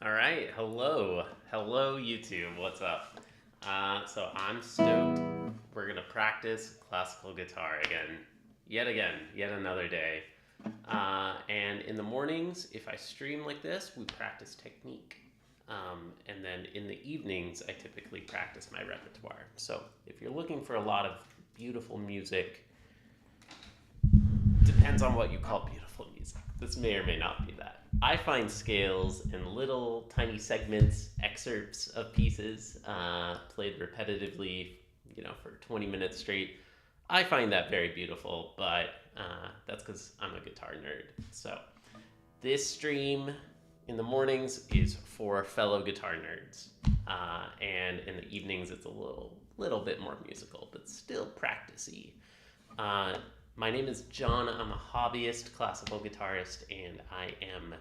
All right, hello YouTube, what's up? So I'm stoked. We're gonna practice classical guitar again, yet another day. And in the mornings, if I stream like this, we practice technique. And then in the evenings, I typically practice my repertoire. So if you're looking for a lot of beautiful music, depends on what you call beautiful music. This may or may not be that. I find scales and little tiny segments, excerpts of pieces played repetitively, for 20 minutes straight. I find that very beautiful, but that's because I'm a guitar nerd. So this stream in the mornings is for fellow guitar nerds, and in the evenings it's a little bit more musical, but still practicey. My name is John. I'm a hobbyist classical guitarist, and I am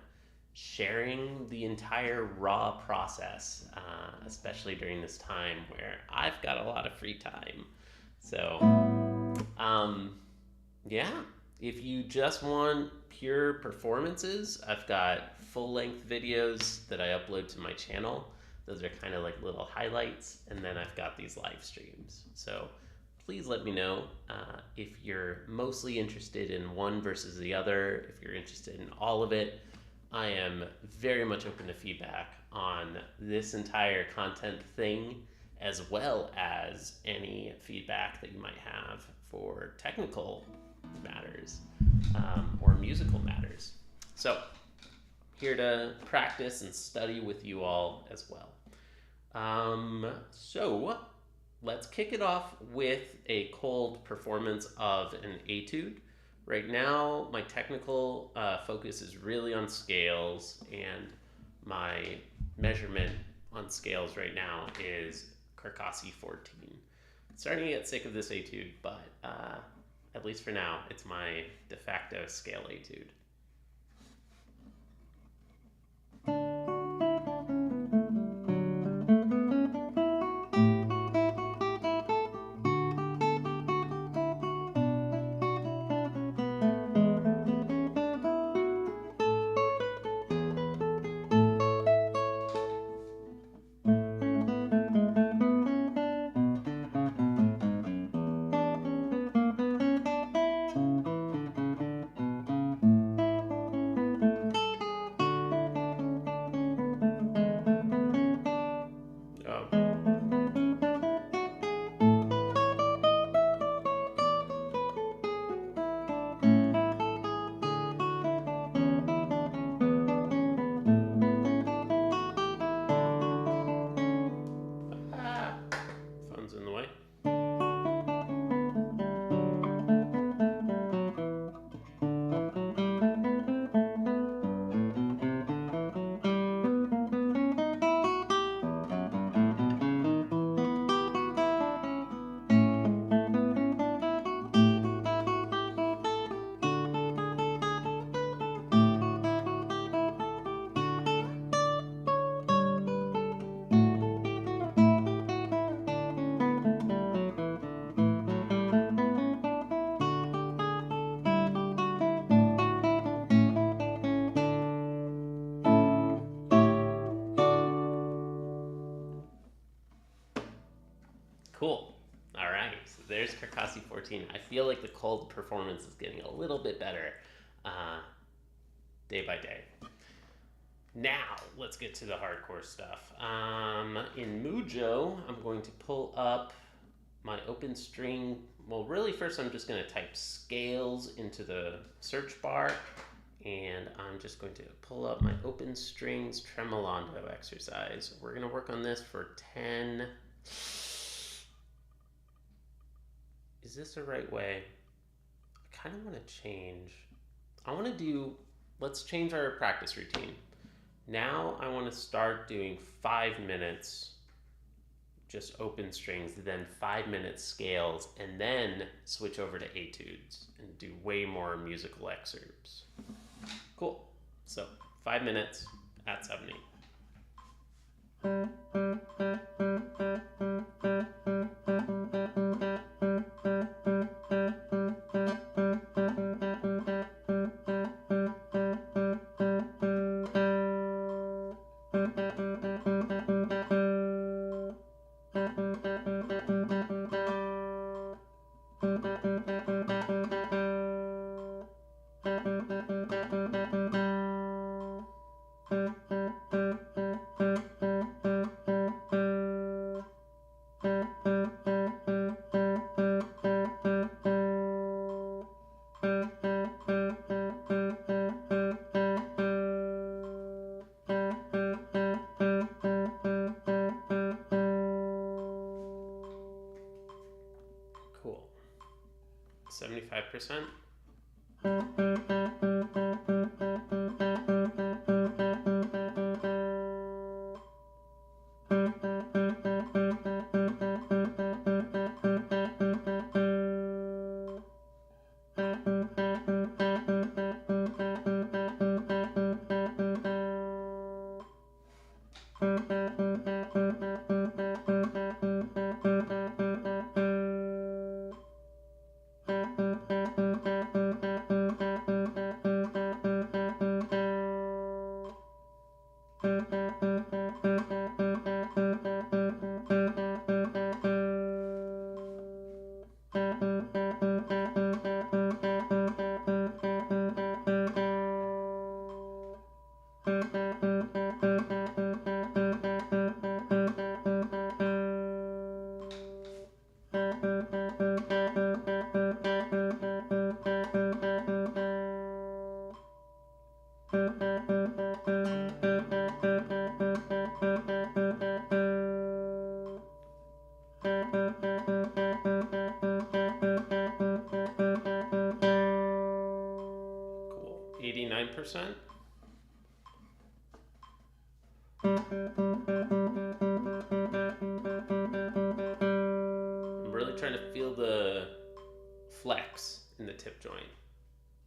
sharing the entire raw process, especially during this time where I've got a lot of free time. So, yeah, if you just want pure performances, I've got full length videos that I upload to my channel. Those are kind of like little highlights, and then I've got these live streams. So, please let me know if you're mostly interested in one versus the other, if you're interested in all of it. I am very much open to feedback on this entire content thing, as well as any feedback that you might have for technical matters or musical matters. So, here to practice and study with you all as well. So, let's kick it off with a cold performance of an etude. Right now, my technical focus is really on scales, and my measurement on scales right now is Carcassi 14. Starting to get sick of this etude, but at least for now, it's my de facto scale etude. Phone's in the way. Cool. All right. So there's Carcassi 14. I feel like the cold performance is getting a little bit better day by day. Now, let's get to the hardcore stuff. In Mujo, I'm going to pull up my open string. Well, really, first I'm just going to type scales into the search bar, and I'm just going to pull up my open strings tremolando exercise. We're going to work on this for 10. Is this the right way? I kind of want to change. Let's change our practice routine. Now I want to start doing 5 minutes just open strings, then 5 minutes scales, and then switch over to etudes and do way more musical excerpts. Cool. So 5 minutes at 70. 85%. Cool. 89%. I'm really trying to feel the flex in the tip joint.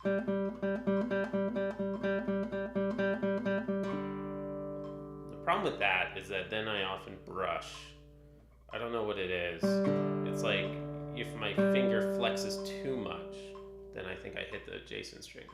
The problem with that is that then I often brush. I don't know what it is. It's like if my finger flexes too much, then I think I hit the adjacent string.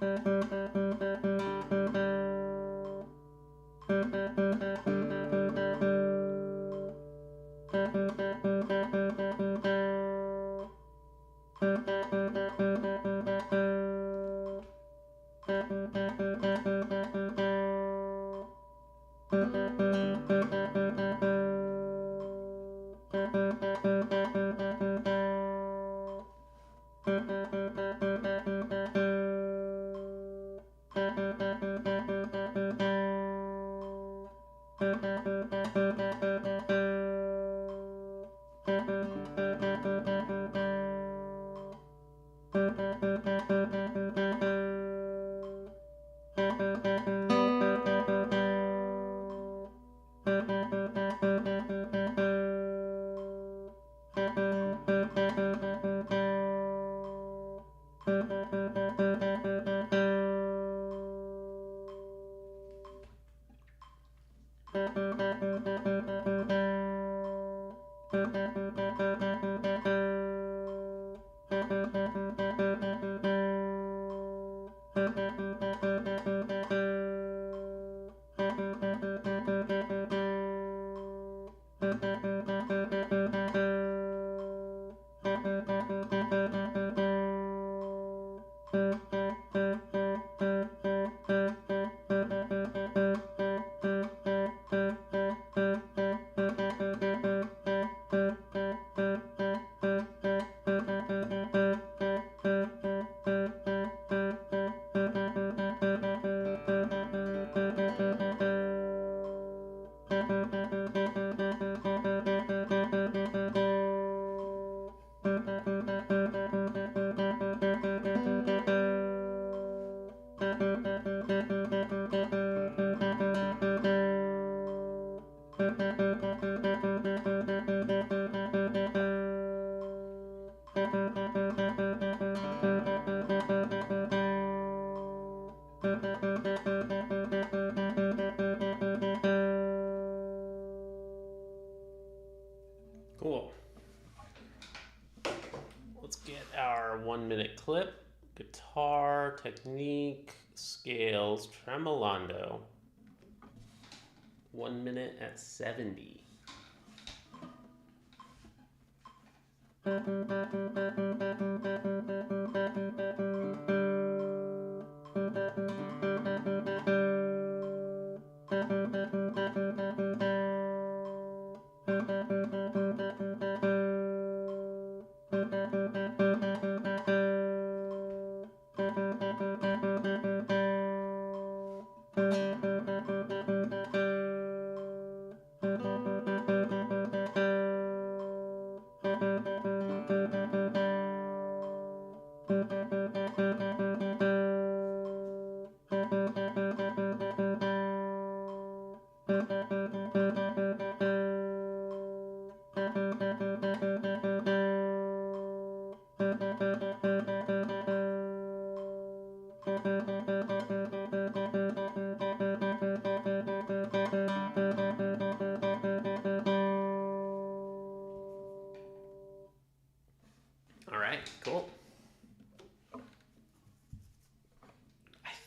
Cool. Let's get our 1 minute clip. Guitar, technique, scales, tremolando. 1 minute at 70.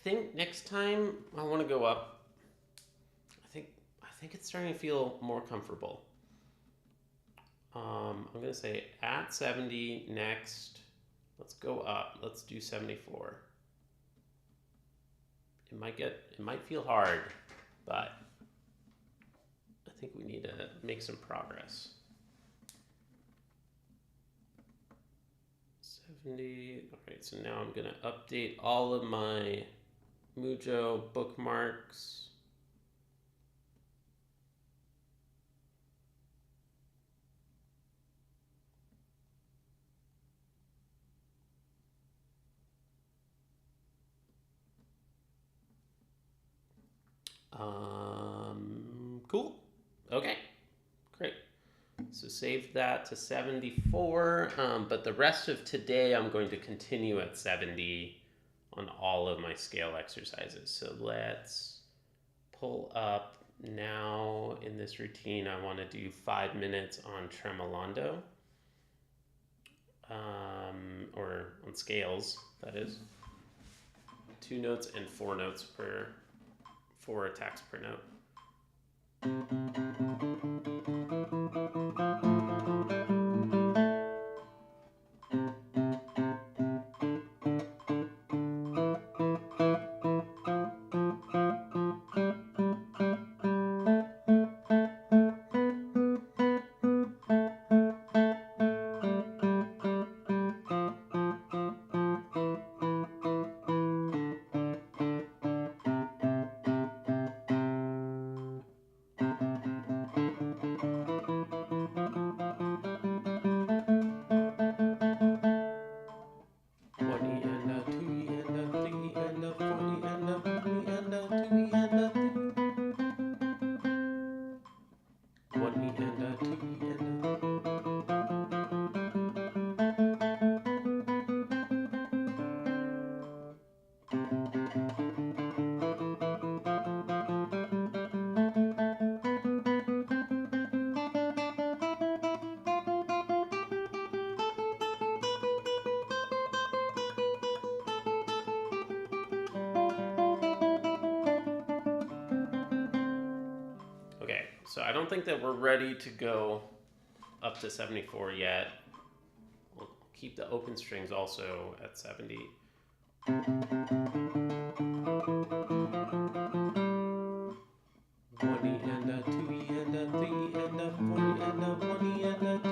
think next time I want to go up. I think it's starting to feel more comfortable. I'm gonna say at 70 next. Let's go up. Let's do 74. It might feel hard, but I think we need to make some progress. 70. All right, so now I'm gonna update all of my Mujo bookmarks. Cool. Okay, great. So save that to 74, but the rest of today I'm going to continue at 70 on all of my scale exercises. So let's pull up now in this routine. I want to do 5 minutes on tremolando, or on scales, that is. 2 notes and 4 notes per 4 attacks per note. So I don't think that we're ready to go up to 74 yet. We'll keep the open strings also at 70. 1 and a 2 and a 3 and a 4 and a 1 and a 2.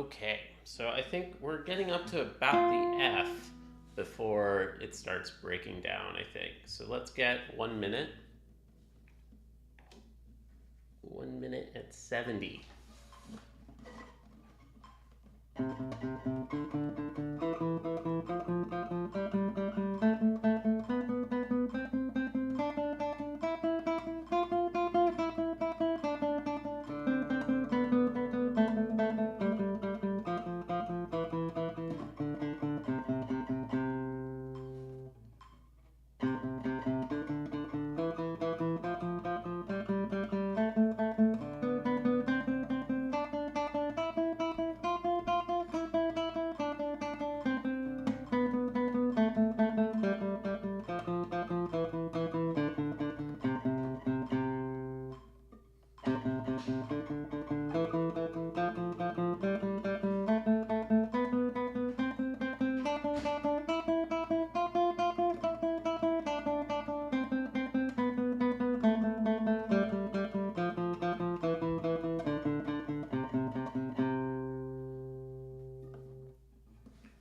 Okay, so I think we're getting up to about the F before it starts breaking down, I think. So let's get 1 minute. 1 minute at 70.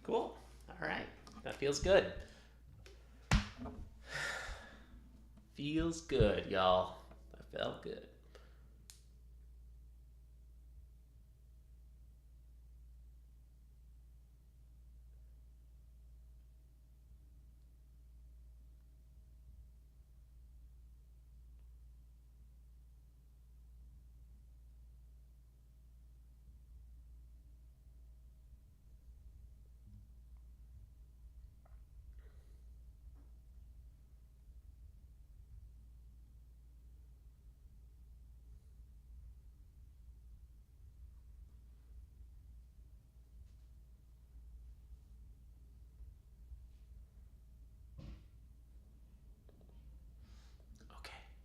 Cool. All right. That feels good. Feels good, y'all. That felt good.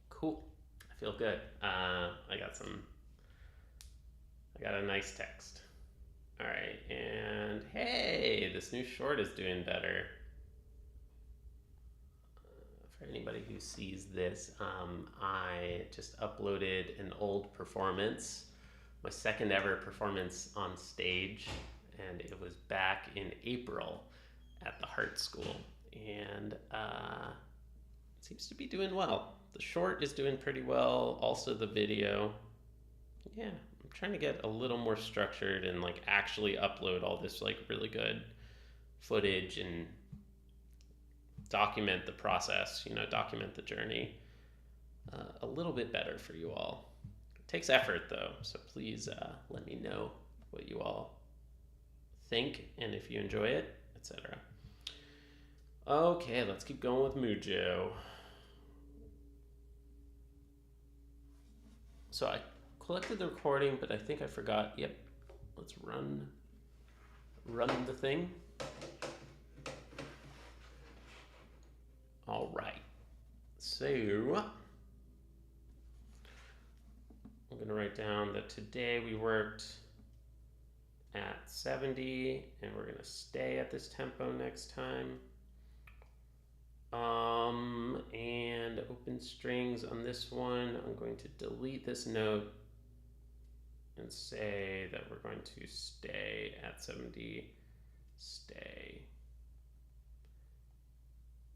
Cool. I feel good. I got a nice text. All right, and hey, this new short is doing better. For anybody who sees this, I just uploaded an old performance, my second ever performance on stage, and it was back in April at the Heart School, and it seems to be doing well. The short is doing pretty well, also the video. Yeah, I'm trying to get a little more structured and like actually upload all this like really good footage and document the process, document the journey a little bit better for you all. It takes effort though, so please let me know what you all think and if you enjoy it, etc. Okay, let's keep going with Mujo. So I collected the recording, but I think I forgot. Yep, let's run the thing. All right, so I'm gonna write down that today we worked at 70 and we're gonna stay at this tempo next time. And open strings on this one, I'm going to delete this note and say that we're going to stay at 70, stay.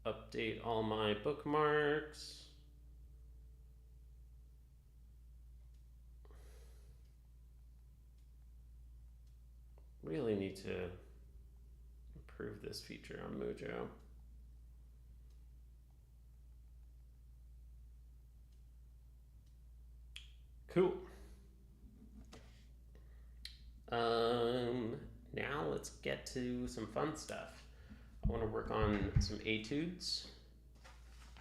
Update all my bookmarks. Really need to improve this feature on Mujo. Cool. Now let's get to some fun stuff. I want to work on some etudes.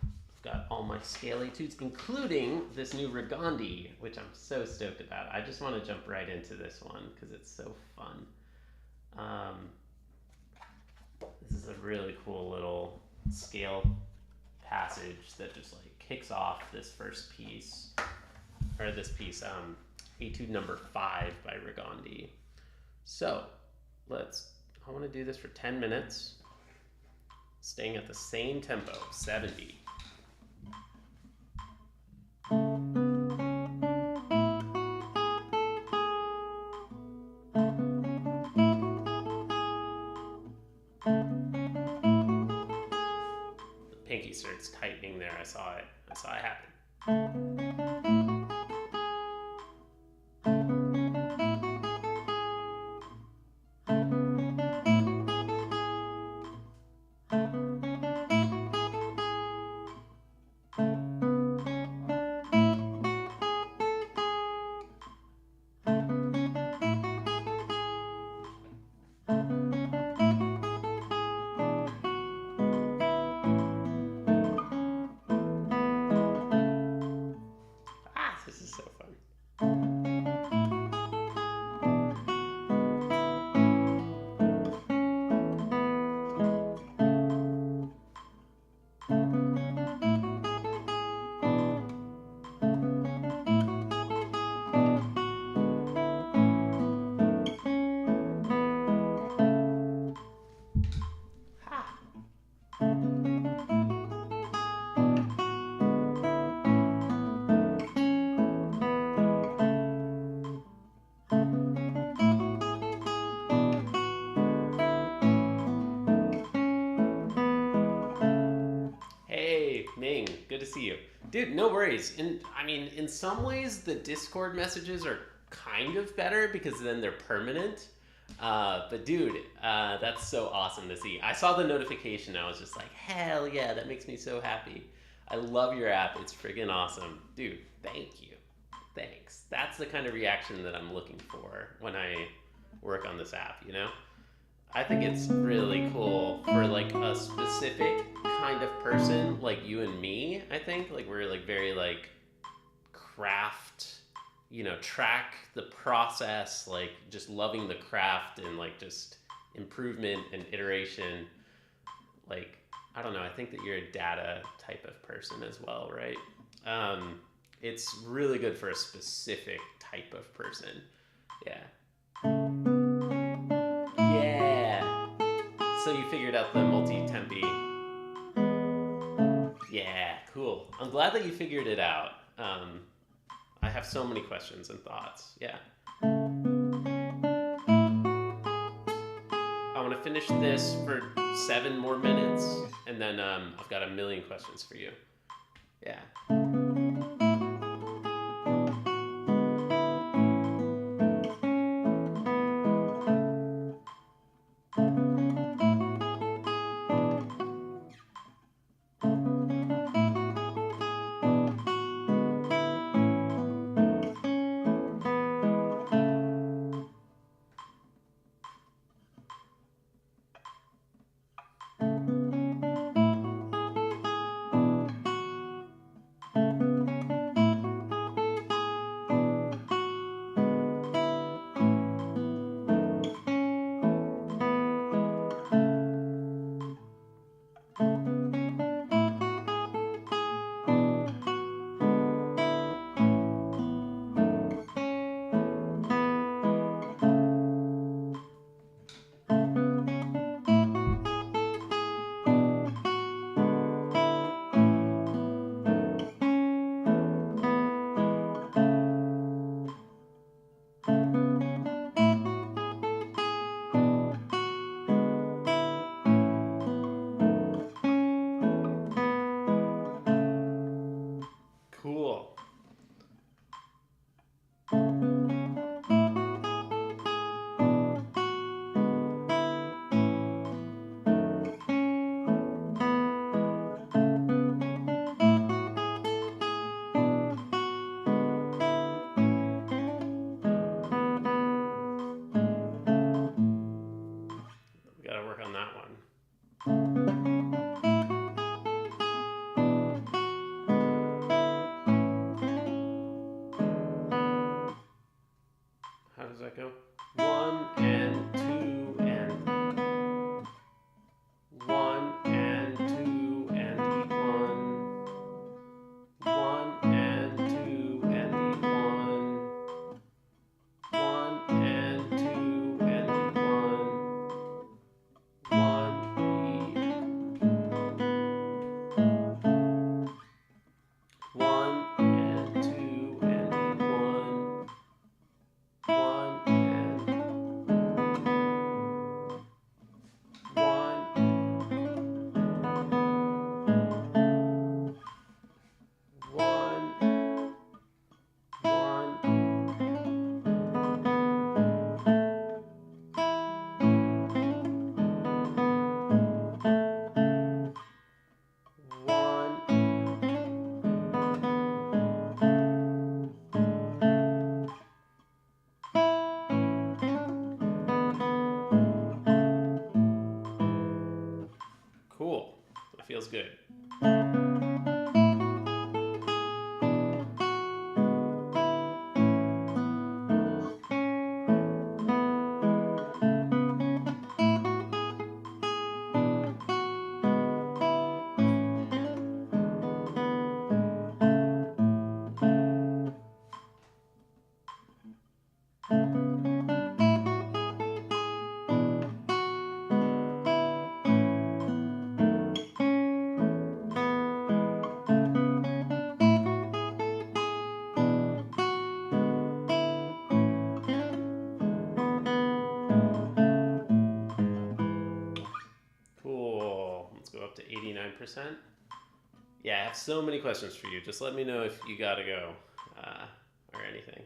I've got all my scale etudes, including this new Regandi, which I'm so stoked about. I just want to jump right into this one because it's so fun. This is a really cool little scale passage that just like kicks off this first piece, or this piece, Etude number 5 by Regandi. So I want to do this for 10 minutes, staying at the same tempo, 70. bass, or it's tightening there. I saw it happen. This is so fun. Ming, good to see you. Dude, no worries. And I mean, in some ways, the Discord messages are kind of better because then they're permanent. But dude, that's so awesome to see. I saw the notification. I was just like, hell yeah, that makes me so happy. I love your app. It's friggin' awesome. Dude, thank you. Thanks. That's the kind of reaction that I'm looking for when I work on this app, you know? I think it's really cool for like a specific kind of person like you and me. I think like we're like very like craft, you know, track the process, like just loving the craft and like just improvement and iteration. Like, I don't know, I think that you're a data type of person as well, right? It's really good for a specific type of person. Yeah. So you figured out the multi-tempi. Yeah, cool. I'm glad that you figured it out. I have so many questions and thoughts. Yeah. I want to finish this for 7 more minutes, and then I've got a million questions for you. Yeah. Cool. We gotta work on that one. How does that go? 1 and 2 and 1 and 2 and E1. 1 and 2 and E1. 1 and 2 and E1. 1 E. 1 and 2 and E1. 1 and Cool. Let's go up to 89%. Yeah, I have so many questions for you. Just let me know if you gotta go or anything.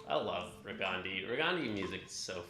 I love Regandi. Regandi music is so fun.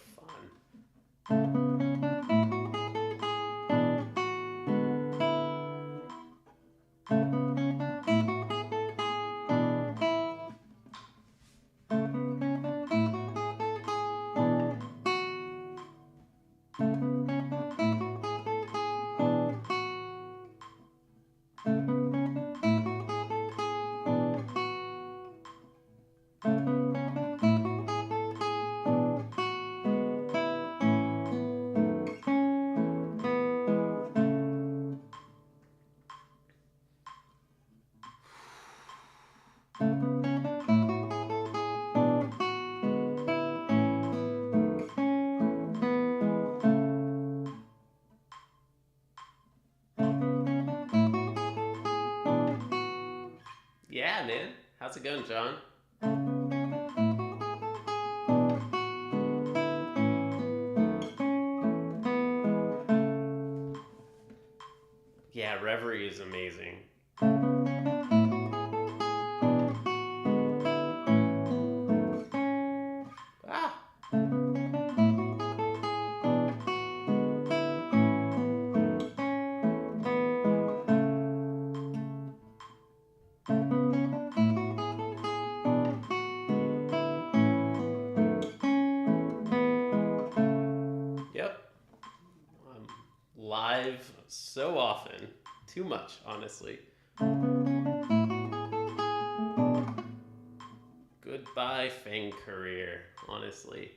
Yeah, man. How's it going, John? Yeah, Reverie is amazing. Ah! Yep. Live so often. Too much, honestly. Goodbye, Fang career, honestly.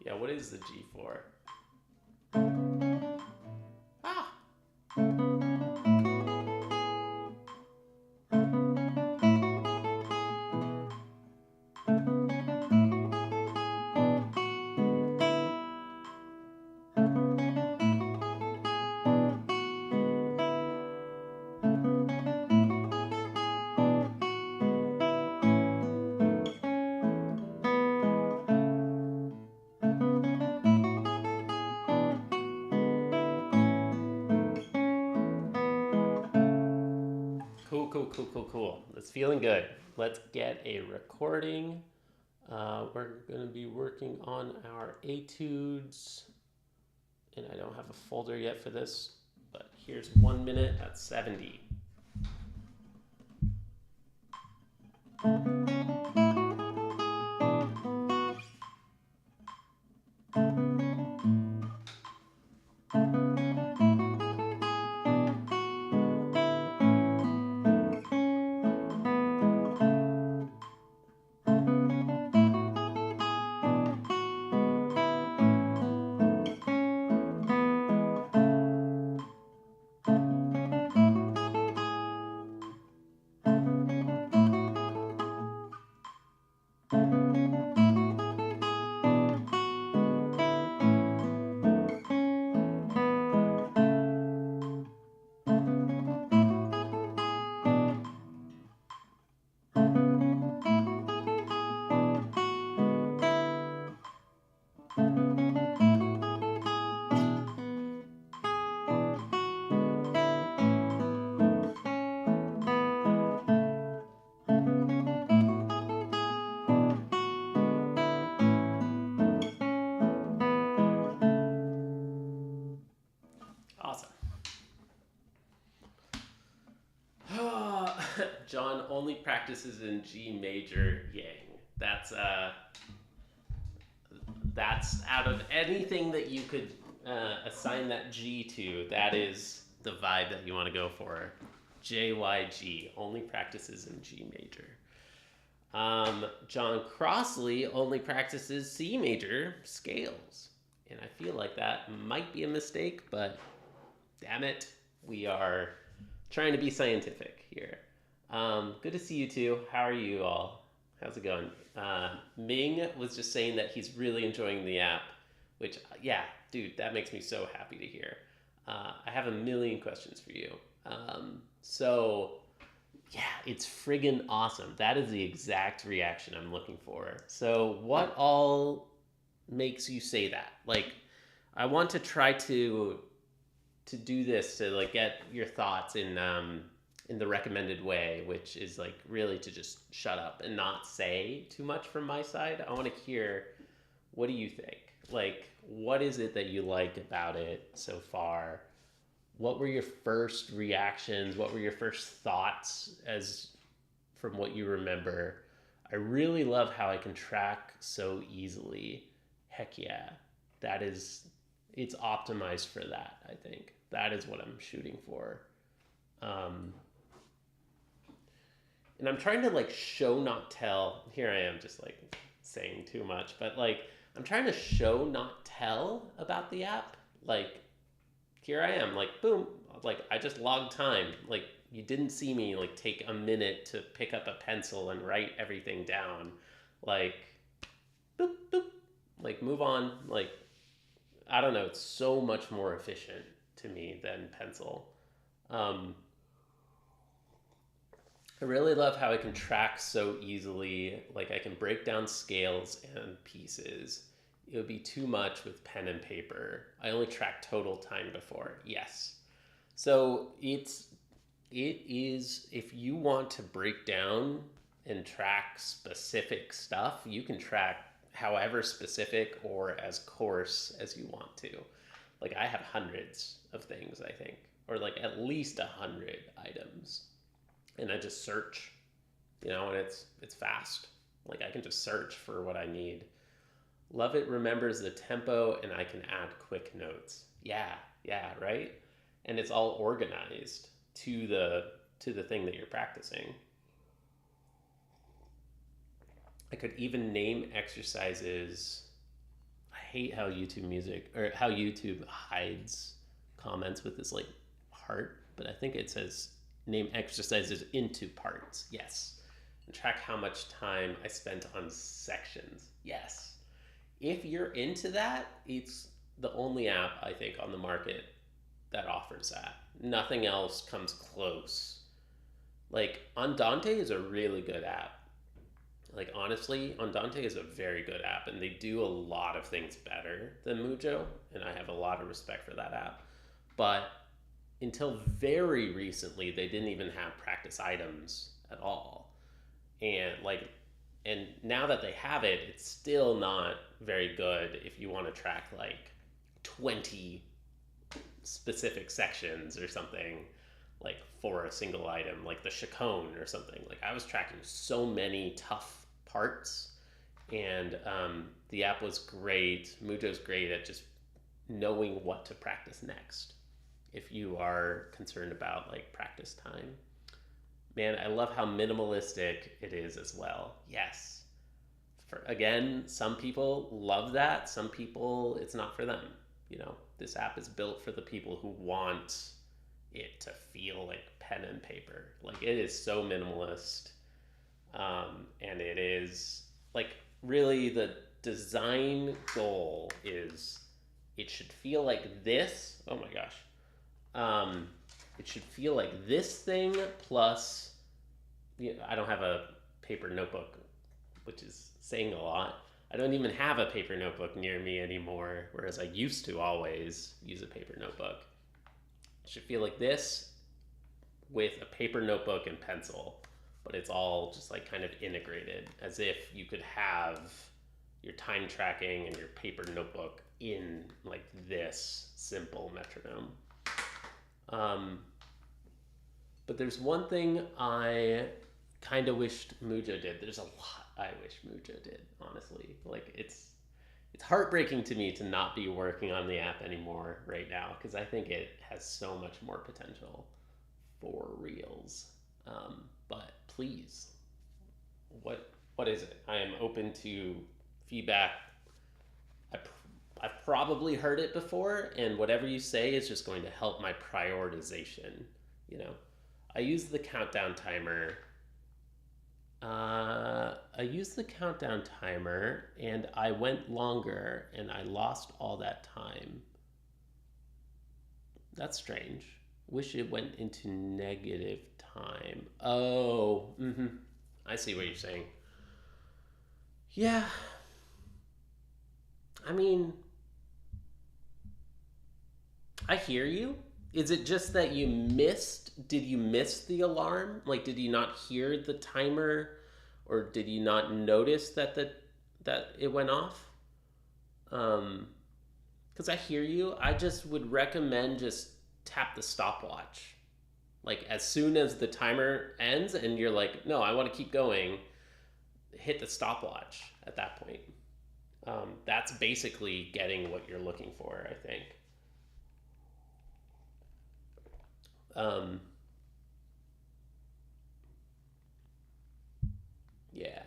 Yeah, what is the G for? Ah! Cool. It's feeling good. Let's get a recording. We're going to be working on our etudes. And I don't have a folder yet for this, but here's 1 minute at 70. John only practices in G major yang. That's out of anything that you could assign that G to, that is the vibe that you want to go for. JYG, only practices in G major. John Crossley only practices C major scales. And I feel like that might be a mistake, but damn it, we are trying to be scientific here. Good to see you two. How are you all? How's it going? Ming was just saying that he's really enjoying the app, which, yeah, dude, that makes me so happy to hear. I have a million questions for you. So, yeah, it's friggin' awesome. That is the exact reaction I'm looking for. So, what all makes you say that? Like, I want to try to do this to like get your thoughts in the recommended way, which is like really to just shut up and not say too much from my side. I want to hear, what do you think? Like, what is it that you like about it so far? What were your first reactions? What were your first thoughts as from what you remember? I really love how I can track so easily. Heck yeah. It's optimized for that, I think. That is what I'm shooting for. And I'm trying to like show, not tell. Here I am just like saying too much, but like I'm trying to show, not tell about the app. Like, here I am, like, boom, like I just logged time. Like, you didn't see me like take a minute to pick up a pencil and write everything down. Like, boop, boop, like move on. Like, I don't know, it's so much more efficient to me than pencil. I really love how I can track so easily. Like, I can break down scales and pieces. It would be too much with pen and paper. I only track total time before. Yes. So it is, if you want to break down and track specific stuff, you can track however specific or as coarse as you want to. Like, I have hundreds of things, I think, or like at least 100 items. And I just search, and it's fast. Like, I can just search for what I need. Love it remembers the tempo, and I can add quick notes. Yeah, right? And it's all organized to the thing that you're practicing. I could even name exercises. I hate how YouTube hides comments with this like heart, but I think it says name exercises into parts. Yes. And track how much time I spent on sections. Yes. If you're into that, it's the only app I think on the market that offers that. Nothing else comes close. Like, Andante is a really good app. Like, honestly, Andante is a very good app, and they do a lot of things better than Mujo, and I have a lot of respect for that app. But until very recently, they didn't even have practice items at all. And now that they have it, it's still not very good if you want to track like 20 specific sections or something, like for a single item, like the chaconne or something. Like, I was tracking so many tough parts, and the app was great. Mujo's great at just knowing what to practice next if you are concerned about like practice time. Man, I love how minimalistic it is as well. Yes. Again, some people love that. Some people, it's not for them. This app is built for the people who want it to feel like pen and paper. Like, it is so minimalist. And it is like, really, the design goal is it should feel like this. Oh my gosh. It should feel like this thing plus, I don't have a paper notebook, which is saying a lot. I don't even have a paper notebook near me anymore, whereas I used to always use a paper notebook. It should feel like this with a paper notebook and pencil, but it's all just like kind of integrated, as if you could have your time tracking and your paper notebook in like this simple metronome. But there's one thing I kind of wished Mujo did. There's a lot I wish Mujo did, honestly. Like it's heartbreaking to me to not be working on the app anymore right now because I think it has so much more potential for reals. But please, what is it? I am open to feedback. I've probably heard it before, and whatever you say is just going to help my prioritization. You know, I use the countdown timer. I used the countdown timer, and I went longer, and I lost all that time. That's strange. Wish it went into negative time. Oh, I see what you're saying. Yeah. I mean, I hear you. Is it just that you missed? Did you miss the alarm? Like, did you not hear the timer, or did you not notice that it went off? Because I hear you. I just would recommend just tap the stopwatch. Like as soon as the timer ends and you're like, no, I want to keep going, hit the stopwatch at that point. That's basically getting what you're looking for, I think. Yeah.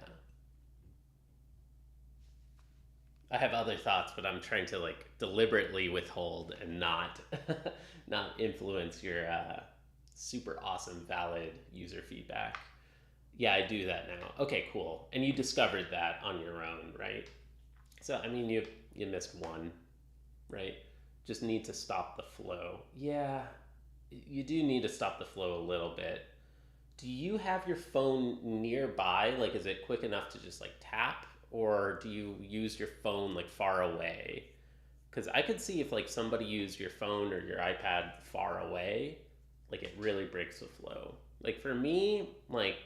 I have other thoughts, but I'm trying to like deliberately withhold and not not influence your super awesome valid user feedback. Yeah, I do that now. Okay, cool. And you discovered that on your own, right? So I mean you missed one, right? Just need to stop the flow. Yeah, you do need to stop the flow a little bit. Do you have your phone nearby? Like, is it quick enough to just like tap, or do you use your phone like far away? Because I could see if like somebody used your phone or your iPad far away, like it really breaks the flow. Like for me, like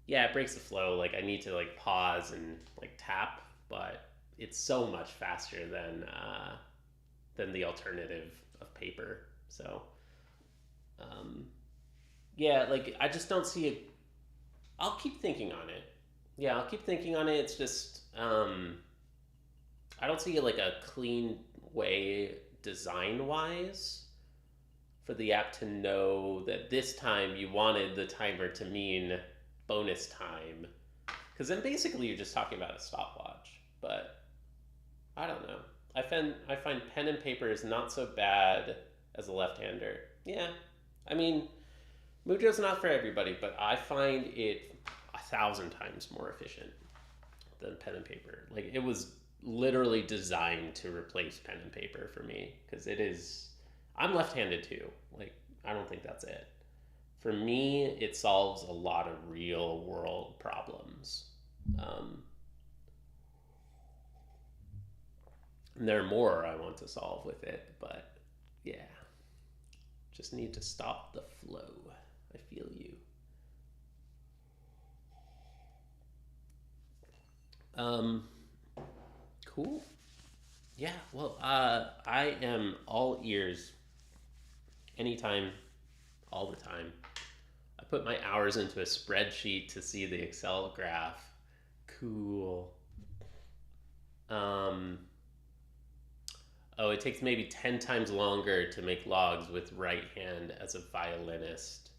yeah, it breaks the flow. Like I need to like pause and like tap, but it's so much faster than the alternative of paper. So yeah, like I just don't see it. I'll keep thinking on it. Yeah, I'll keep thinking on it. It's just I don't see like a clean way design wise for the app to know that this time you wanted the timer to mean bonus time. Because then basically you're just talking about a stopwatch. But I don't know. I find pen and paper is not so bad as a left-hander. Yeah, I mean, Mujo's not for everybody, but I find it 1,000 times more efficient than pen and paper. Like it was literally designed to replace pen and paper for me because it is. I'm left-handed too. Like I don't think that's it. For me, it solves a lot of real-world problems. And there are more I want to solve with it, but yeah, just need to stop the flow. I feel you. Cool. Yeah, well, I am all ears anytime, all the time. I put my hours into a spreadsheet to see the Excel graph. Cool. Oh, it takes maybe 10 times longer to make logs with right hand as a violinist.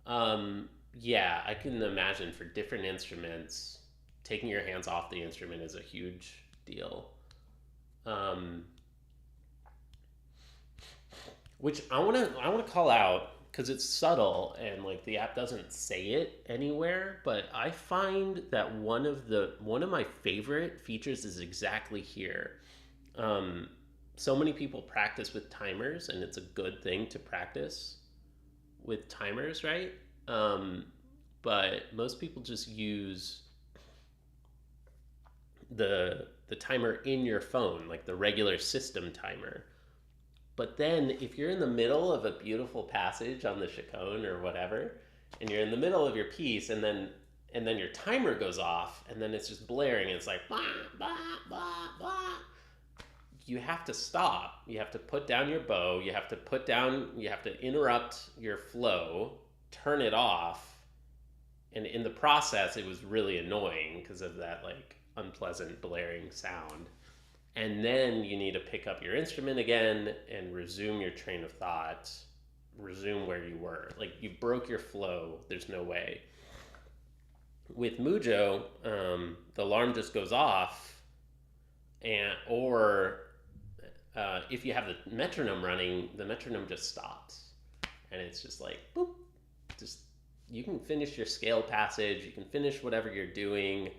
Yeah, I can imagine for different instruments, taking your hands off the instrument is a huge deal. Which I wanna call out because it's subtle and like the app doesn't say it anywhere, but I find that one of my favorite features is exactly here. So many people practice with timers, and it's a good thing to practice with timers, right? But most people just use the timer in your phone, like the regular system timer. But then if you're in the middle of a beautiful passage on the chaconne or whatever, and you're in the middle of your piece, and then your timer goes off, and then it's just blaring, and it's like blah, blah, blah, blah. you have to stop. You have to put down your bow. You have to interrupt your flow, turn it off. And in the process, it was really annoying because of that like unpleasant blaring sound. And then you need to pick up your instrument again and resume your train of thought, resume where you were. Like you broke your flow. There's no way. With Mujo, the alarm just goes off, or if you have the metronome running, the metronome just stops, and it's just like boop. Just you can finish your scale passage, you can finish whatever you're doing,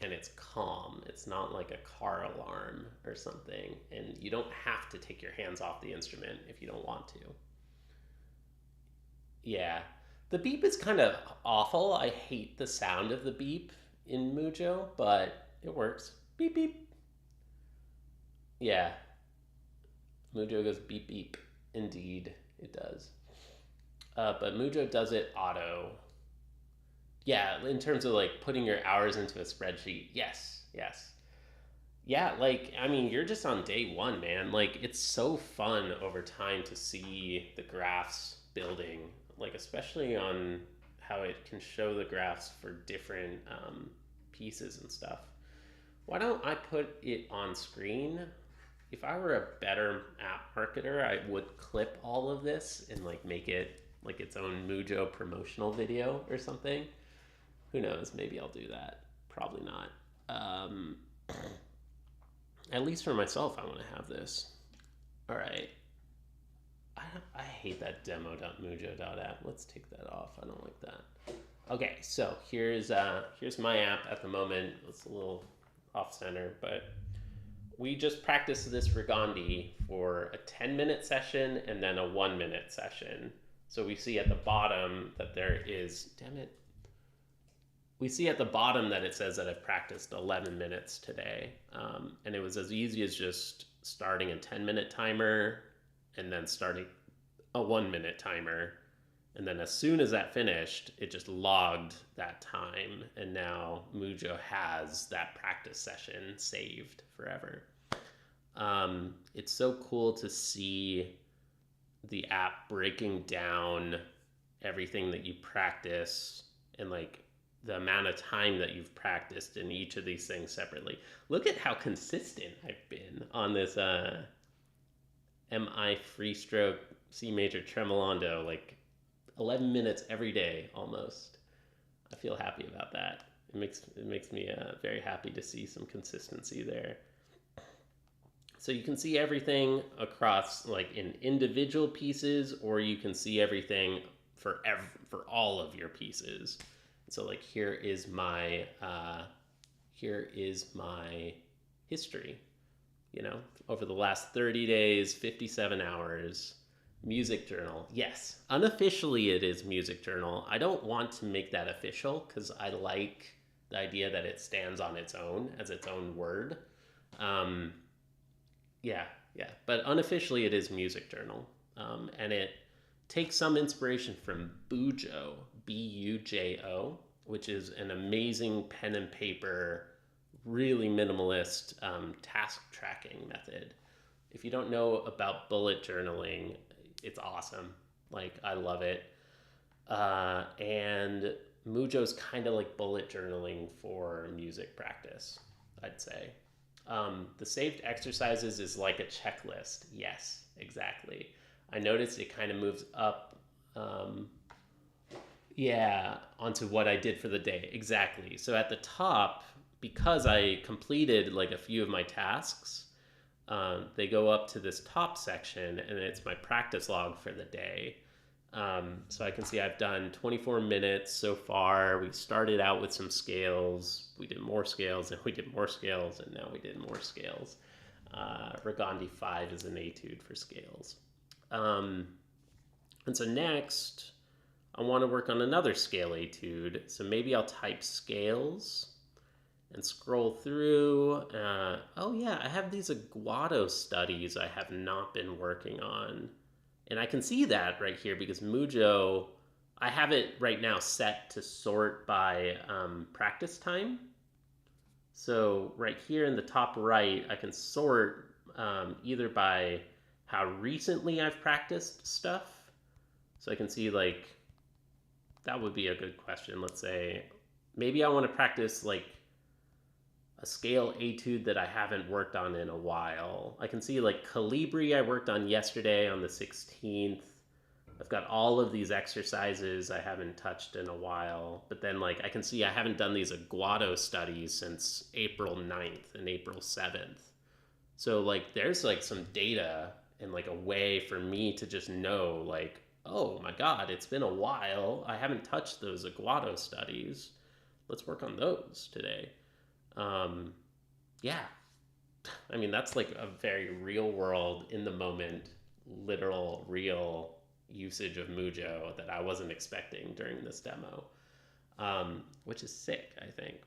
and it's calm. It's not like a car alarm or something, and you don't have to take your hands off the instrument if you don't want to. Yeah. The beep is kind of awful. I hate the sound of the beep in Mujo, but it works. Beep, beep. Yeah. Mujo goes beep, beep. Indeed, it does. But Mujo does it auto. Yeah, in terms of like putting your hours into a spreadsheet. Yes, yes. Yeah, like, I mean, you're just on day one, man. Like, it's so fun over time to see the graphs building, like, especially on how it can show the graphs for different pieces and stuff. Why don't I put it on screen? If I were a better app marketer, I would clip all of this and, like, make it, like, its own Mujo promotional video or something. Who knows? Maybe I'll do that. Probably not. At least for myself, I want to have this. All right. I hate that demo.mujo.app. Let's take that off. I don't like that. Okay, so here's my app at the moment. It's a little off center, but we just practiced this Rigondi for a 10-minute session and then a 1-minute session. So we see at the bottom that there is, damn it. We see at the bottom that it says that I've practiced 11 minutes today. And it was as easy as just starting a 10-minute timer and then starting a 1-minute timer. And then as soon as that finished, it just logged that time. And now Mujo has that practice session saved forever. It's so cool to see the app breaking down everything that you practice and like the amount of time that you've practiced in each of these things separately. Look at how consistent I've been on this MI free stroke C major tremolando, like 11 minutes every day almost. I feel happy about that. It makes me very happy to see some consistency there. So you can see everything across like in individual pieces, or you can see everything for all of your pieces. So like here is my history, you know, over the last 30 days, 57 hours, music journal. Yes, unofficially it is music journal. I don't want to make that official because I like the idea that it stands on its own as its own word. Yeah, but unofficially it is music journal. And it takes some inspiration from Bujo, B-U-J-O, which is an amazing pen and paper, really minimalist task tracking method. If you don't know about bullet journaling, it's awesome. Like, I love it. And Mujo's kind of like bullet journaling for music practice, I'd say. The saved exercises is like a checklist. Yes, exactly. I noticed it kind of moves up, onto what I did for the day. Exactly. So at the top, because I completed like a few of my tasks, they go up to this top section and it's my practice log for the day. So I can see I've done 24 minutes so far. We started out with some scales. We did more scales and we did more scales and now we did more scales. Rigondi 5 is an etude for scales. And so next, I want to work on another scale etude. So maybe I'll type scales and scroll through. I have these Aguado studies I have not been working on. And I can see that right here because Mujo, I have it right now set to sort by practice time. So right here in the top right, I can sort either by how recently I've practiced stuff. So I can see like, that would be a good question. Let's say maybe I want to practice like a scale etude that I haven't worked on in a while. I can see like Calibri I worked on yesterday on the 16th. I've got all of these exercises I haven't touched in a while, but then like I can see I haven't done these Aguado studies since April 9th and April 7th. So like there's like some data and like a way for me to just know like, oh my God, it's been a while. I haven't touched those Aguado studies. Let's work on those today. Yeah, I mean, that's like a very real world, in the moment, literal, real usage of Mujo that I wasn't expecting during this demo, which is sick, I think.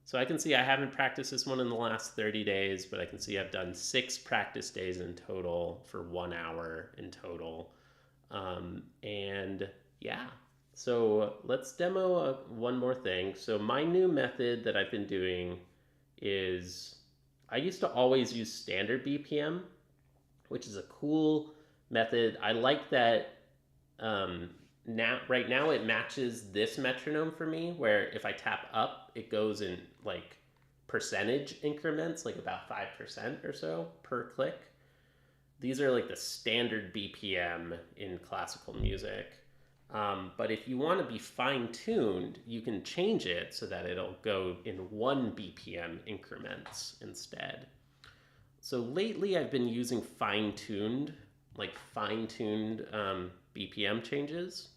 So I can see I haven't practiced this one in the last 30 days, but I can see I've done 6 practice days in total for 1 hour in total. And yeah, so let's demo one more thing. So my new method that I've been doing is, I used to always use standard BPM, which is a cool method. I like that right now it matches this metronome for me, where if I tap up, it goes in like percentage increments, like about 5% or so per click. These are like the standard BPM in classical music. But if you want to be fine-tuned, you can change it so that it'll go in 1 BPM increments instead. So lately I've been using fine-tuned BPM changes.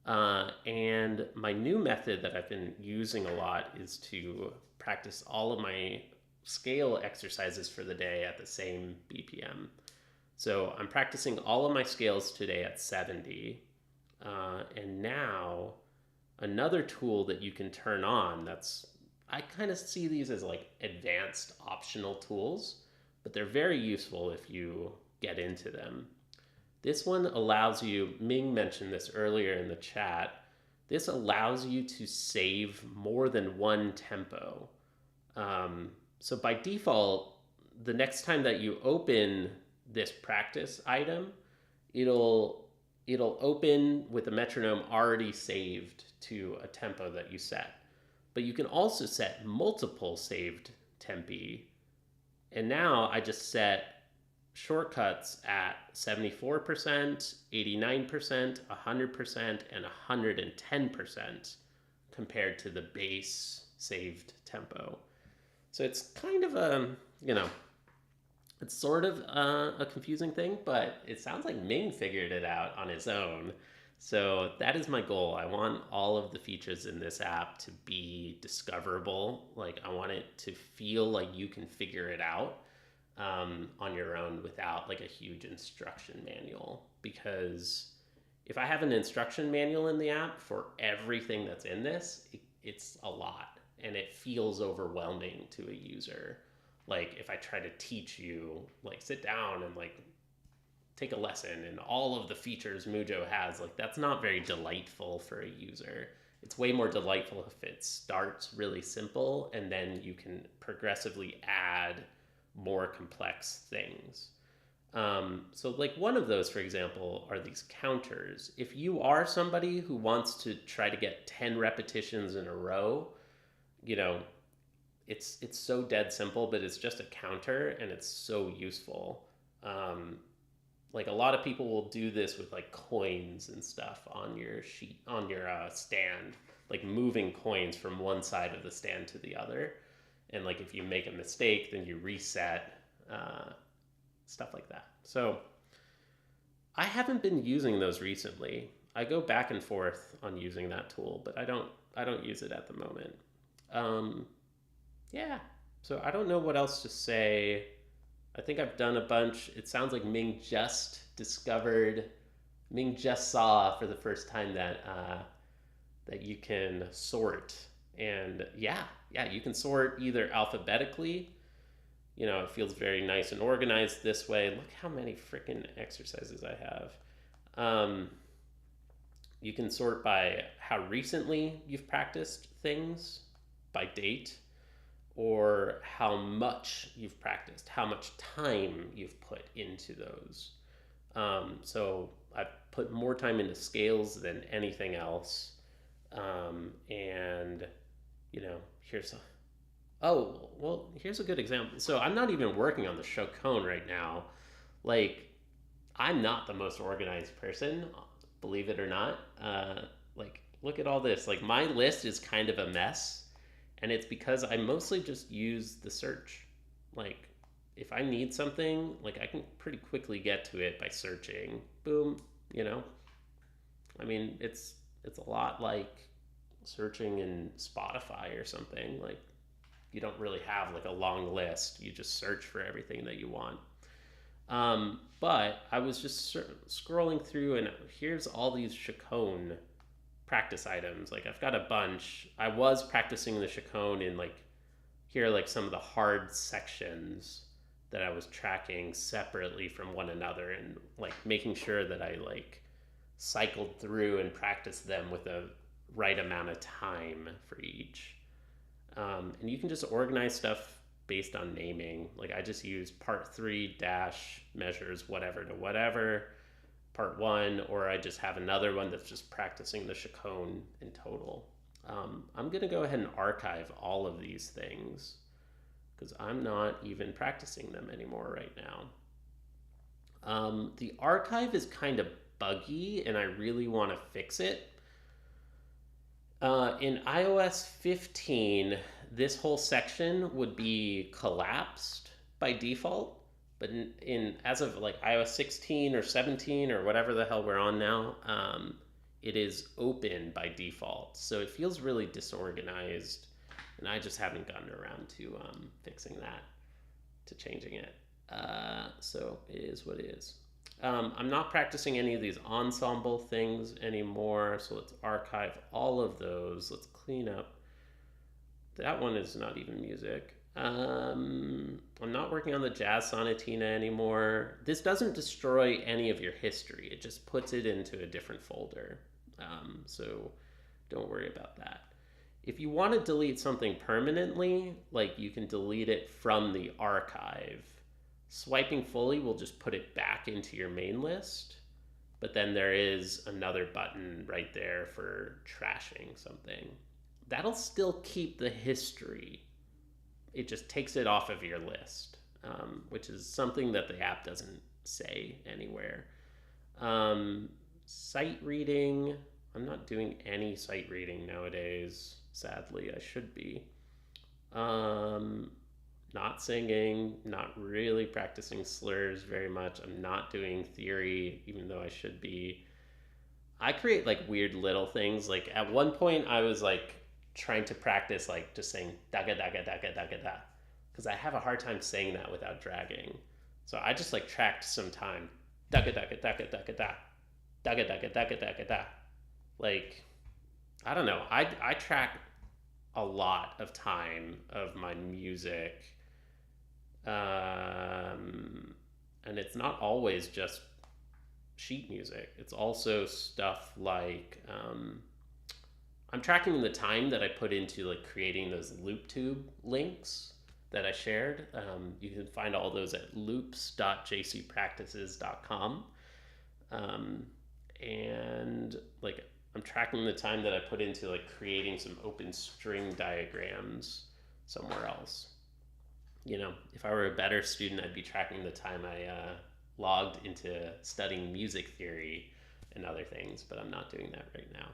And my new method that I've been using a lot is to practice all of my scale exercises for the day at the same BPM. So I'm practicing all of my scales today at 70. And now another tool that you can turn on, I kind of see these as like advanced optional tools, but they're very useful if you get into them. This one allows you, Ming mentioned this earlier in the chat, this allows you to save more than one tempo. So by default, the next time that you open this practice item, it'll open with a metronome already saved to a tempo that you set. But you can also set multiple saved tempi. And now I just set shortcuts at 74%, 89%, 100%, and 110% compared to the base saved tempo. So it's kind of it's sort of a confusing thing, but it sounds like Ming figured it out on his own. So that is my goal. I want all of the features in this app to be discoverable. Like, I want it to feel like you can figure it out on your own without like a huge instruction manual. Because if I have an instruction manual in the app for everything that's in this, it's a lot and it feels overwhelming to a user. Like, if I try to teach you, like, sit down and like take a lesson and all of the features Mujo has, like, that's not very delightful for a user. It's way more delightful if it starts really simple and then you can progressively add more complex things. So like one of those, for example, are these counters. If you are somebody who wants to try to get 10 repetitions in a row, you know, it's so dead simple, but it's just a counter and it's so useful. Like, a lot of people will do this with like coins and stuff on your sheet, on your stand, like moving coins from one side of the stand to the other. And like, if you make a mistake, then you reset, stuff like that. So I haven't been using those recently. I go back and forth on using that tool, but I don't use it at the moment. Yeah, so I don't know what else to say. I think I've done a bunch. It sounds like Ming just saw for the first time that that you can sort. And yeah, you can sort either alphabetically. You know, it feels very nice and organized this way. Look how many freaking exercises I have. You can sort by how recently you've practiced things, by date. or how much you've practiced, how much time you've put into those. So I've put more time into scales than anything else. And, you know, here's a good example. So I'm not even working on the Chacon right now. Like, I'm not the most organized person, believe it or not. Like, look at all this. Like, my list is kind of a mess, and it's because I mostly just use the search. Like, if I need something, like, I can pretty quickly get to it by searching. Boom, you know. I mean, it's a lot like searching in Spotify or something. Like, you don't really have like a long list. You just search for everything that you want. But I was just scrolling through, and here's all these Chacon practice items. Like, I've got a bunch. I was practicing the Chacon in like, here are like some of the hard sections that I was tracking separately from one another, and like making sure that I like cycled through and practiced them with a right amount of time for each. And you can just organize stuff based on naming. Like, I just use part 3 dash measures whatever to whatever, part 1, or I just have another one that's just practicing the Chacon in total. I'm going to go ahead and archive all of these things because I'm not even practicing them anymore right now. The archive is kind of buggy, and I really want to fix it. In iOS 15, this whole section would be collapsed by default, but as of like iOS 16 or 17 or whatever the hell we're on now, it is open by default. So it feels really disorganized, and I just haven't gotten around to fixing that, to changing it. So it is what it is. I'm not practicing any of these ensemble things anymore, so let's archive all of those. Let's clean up. That one is not even music. I'm not working on the jazz sonatina anymore. This doesn't destroy any of your history. It just puts it into a different folder. So don't worry about that. If you want to delete something permanently, like, you can delete it from the archive. Swiping fully will just put it back into your main list, but then there is another button right there for trashing something. That'll still keep the history. It just takes it off of your list, which is something that the app doesn't say anywhere. Sight reading. I'm not doing any sight reading nowadays, sadly. I should be. Not singing, not really practicing slurs very much. I'm not doing theory, even though I should be. I create like weird little things. Like, at one point I was like trying to practice like just saying daga daga daga daga da, because I have a hard time saying that without dragging. So I just like tracked some time. Daga daga daga daga da. Daga daga daga daga da. Like, I don't know. I track a lot of time of my music. And it's not always just sheet music. It's also stuff like I'm tracking the time that I put into like creating those loop tube links that I shared. You can find all those at loops.jcpractices.com. And like, I'm tracking the time that I put into like creating some open string diagrams somewhere else. You know, if I were a better student, I'd be tracking the time I logged into studying music theory and other things, but I'm not doing that right now.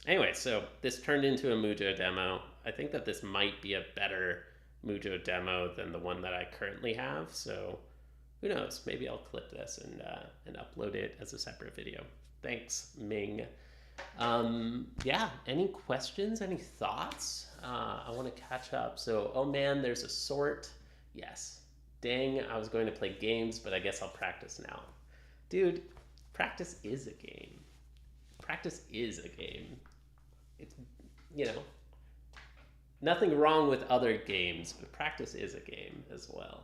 Anyway, so this turned into a Mujo demo. I think that this might be a better Mujo demo than the one that I currently have, so who knows? Maybe I'll clip this and upload it as a separate video. Thanks, Ming. Yeah, any questions, any thoughts? I want to catch up. So, oh man, there's a sort. Yes. Dang, I was going to play games, but I guess I'll practice now. Dude, practice is a game. Practice is a game. It's, you know, nothing wrong with other games, but practice is a game as well.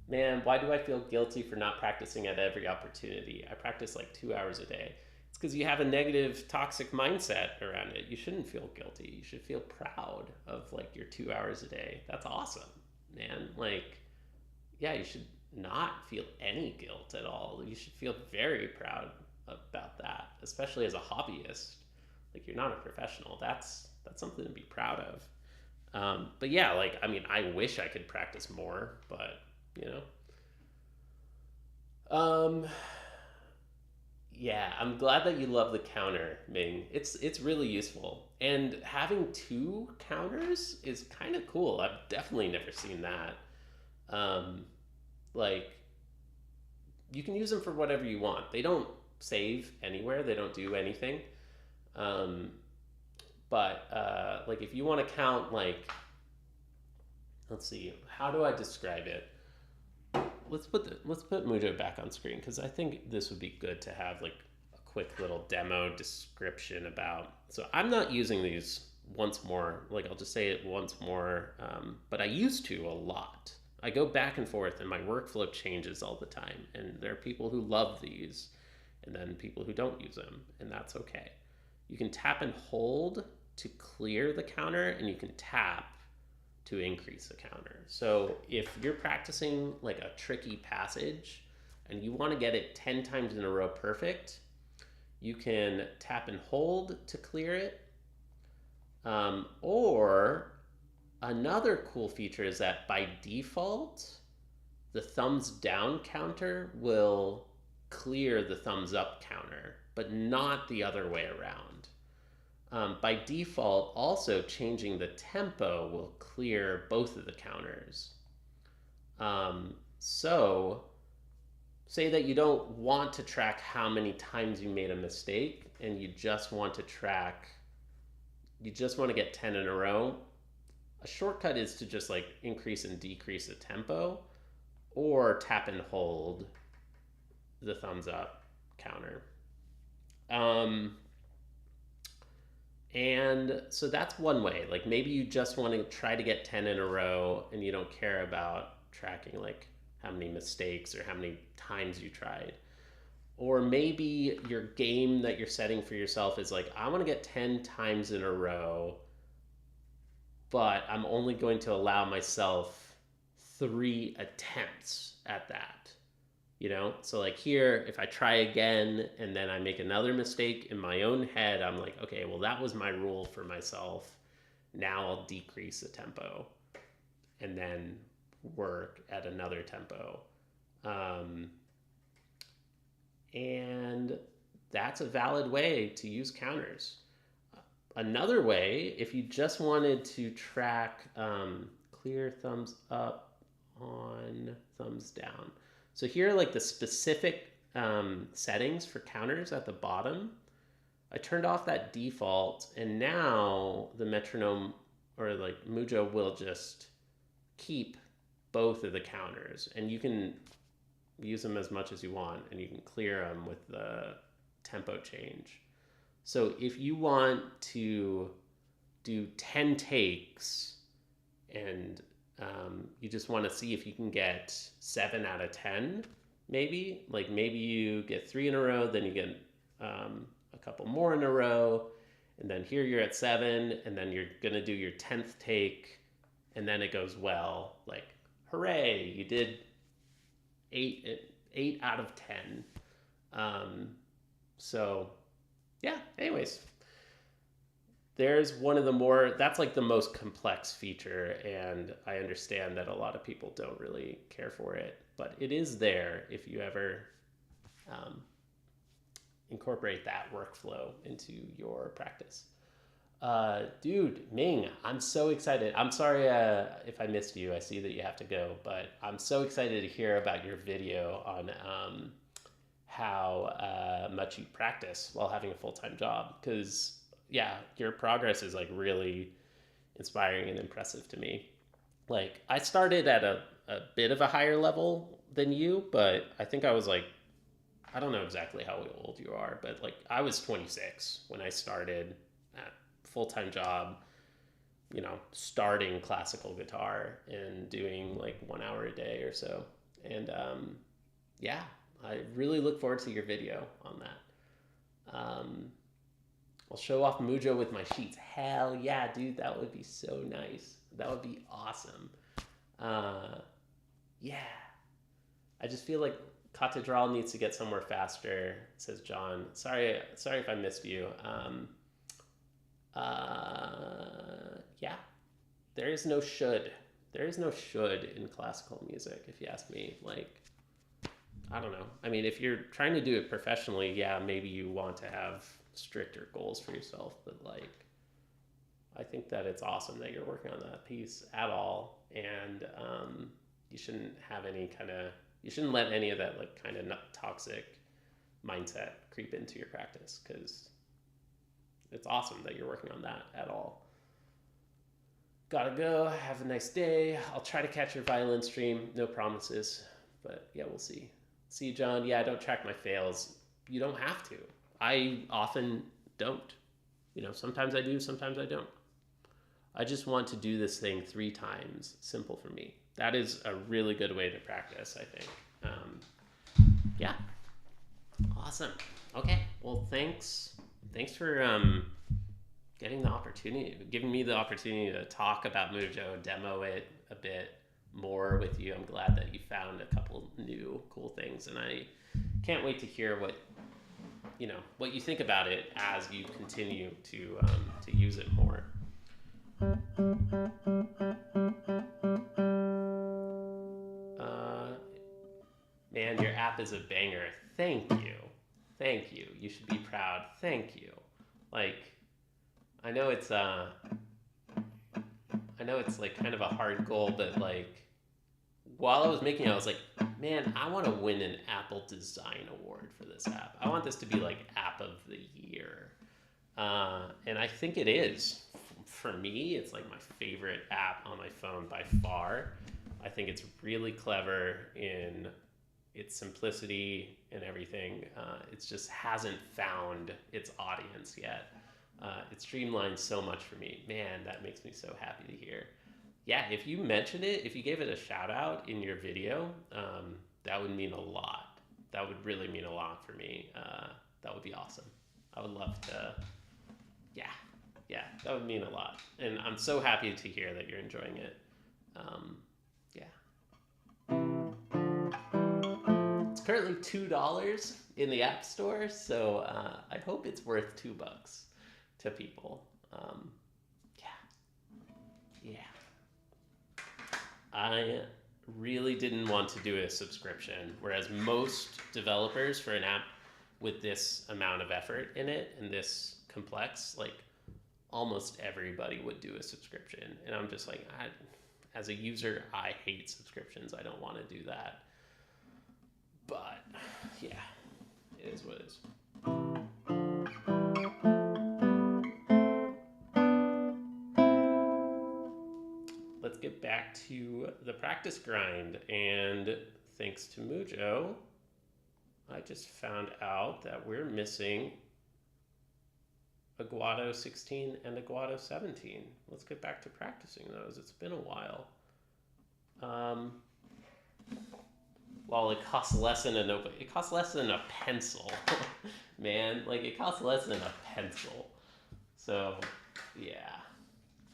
Man, why do I feel guilty for not practicing at every opportunity? I practice like 2 hours a day. It's It's because you have a negative, toxic mindset around it. You shouldn't feel guilty. You should feel proud of like your 2 hours a day. That's awesome, man. Like, yeah, you should not feel any guilt at all. You should feel very proud about that, especially as a hobbyist. Like, you're not a professional. That's something to be proud of. But yeah, like, I mean, I wish I could practice more, but you know. Yeah, I'm glad that you love the counter, Ming. It's really useful. And having two counters is kind of cool. I've definitely never seen that. Um, like, you can use them for whatever you want. They don't save anywhere. They don't do anything. Um, but like, if you want to count, like, let's see, how do I describe it? Let's put Mujo back on screen, because I think this would be good to have like a quick little demo description about. So I'm not using these once more. Like, I'll just say it once more, but I used to a lot. I go back and forth, and my workflow changes all the time. And there are people who love these, and then people who don't use them, and that's okay. You can tap and hold to clear the counter, and you can tap to increase the counter. So if you're practicing like a tricky passage and you want to get it 10 times in a row perfect, you can tap and hold to clear it. Or another cool feature is that by default, the thumbs down counter will clear the thumbs up counter, but not the other way around. By default, also changing the tempo will clear both of the counters. So say that you don't want to track how many times you made a mistake, and you just want to get 10 in a row. A shortcut is to just like increase and decrease the tempo, or tap and hold the thumbs up counter. And so that's one way. Like, maybe you just want to try to get 10 in a row and you don't care about tracking like how many mistakes or how many times you tried. Or maybe your game that you're setting for yourself is like, I want to get 10 times in a row, but I'm only going to allow myself 3 attempts at that. You know, so like here, if I try again and then I make another mistake in my own head, I'm like, okay, well, that was my rule for myself. Now I'll decrease the tempo and then work at another tempo. And that's a valid way to use counters. Another way, if you just wanted to track clear thumbs up on thumbs down. So here are like the specific settings for counters at the bottom. I turned off that default, and now the metronome, or like Mujo, will just keep both of the counters, and you can use them as much as you want, and you can clear them with the tempo change. So if you want to do 10 takes and you just want to see if you can get 7 out of 10, maybe you get 3 in a row, then you get a couple more in a row, and then here you're at 7, and then you're gonna do your 10th take, and then it goes well. Like, hooray, you did 8 out of 10. So yeah, anyways, there's one of the more, that's like the most complex feature, and I understand that a lot of people don't really care for it, but it is there if you ever incorporate that workflow into your practice. Dude, Ming, I'm so excited. I'm sorry if I missed you. I see that you have to go, but I'm so excited to hear about your video on how much you practice while having a full-time job, because yeah, your progress is like really inspiring and impressive to me. Like, I started at a bit of a higher level than you, but I think I was like, I don't know exactly how old you are, but like I was 26 when I started at full-time job, you know, starting classical guitar and doing like 1 hour a day or so. And yeah, I really look forward to your video on that. Um, I'll show off Mujo with my sheets. Hell yeah, dude, that would be so nice. That would be awesome. Yeah. I just feel like Catedral needs to get somewhere faster, says John. Sorry if I missed you. Yeah. There is no should. There is no should in classical music, if you ask me. Like, I don't know. I mean, if you're trying to do it professionally, yeah, maybe you want to have stricter goals for yourself, but like, I think that it's awesome that you're working on that piece at all, and you shouldn't have you shouldn't let any of that like kind of toxic mindset creep into your practice, because it's awesome that you're working on that at all. Gotta go. Have a nice day. I'll try to catch your violin stream. No promises, but yeah, we'll see. See you, John. Yeah, I don't track my fails. You don't have to. I often don't. Sometimes I do, sometimes I don't. I just want to do this thing 3 times. Simple for me. That is a really good way to practice, I think. Yeah. Awesome. Okay. Well, thanks for giving me the opportunity to talk about Mujo, demo it a bit more with you. I'm glad that you found a couple new cool things, and I can't wait to hear what you think about it as you continue to use it more. Man, your app is a banger. Thank you. You should be proud. Thank you. Like, I know it's like kind of a hard goal, but like, while I was making it, I was like, man, I want to win an Apple Design Award for this app. I want this to be like App of the Year. And I think it is. For me, it's like my favorite app on my phone by far. I think it's really clever in its simplicity and everything. It just hasn't found its audience yet. It streamlines so much for me. Man, that makes me so happy to hear. Yeah, if you mentioned it, if you gave it a shout out in your video, that would mean a lot. That would really mean a lot for me. That would be awesome. I would love to. Yeah, that would mean a lot. And I'm so happy to hear that you're enjoying it. It's currently $2 in the App Store, so I hope it's worth $2 to people. Yeah. I really didn't want to do a subscription, whereas most developers for an app with this amount of effort in it and this complex, like almost everybody would do a subscription. And I'm just like, as a user, I hate subscriptions. I don't want to do that. But yeah, it is what it is. Let's get back to the practice grind. And thanks to Mujo, I just found out that we're missing a Guado 16 and a Guado 17. Let's get back to practicing those. It's been a while. Well, it costs less than a notebook. It costs less than a pencil. Man, like, it costs less than a pencil. So, yeah.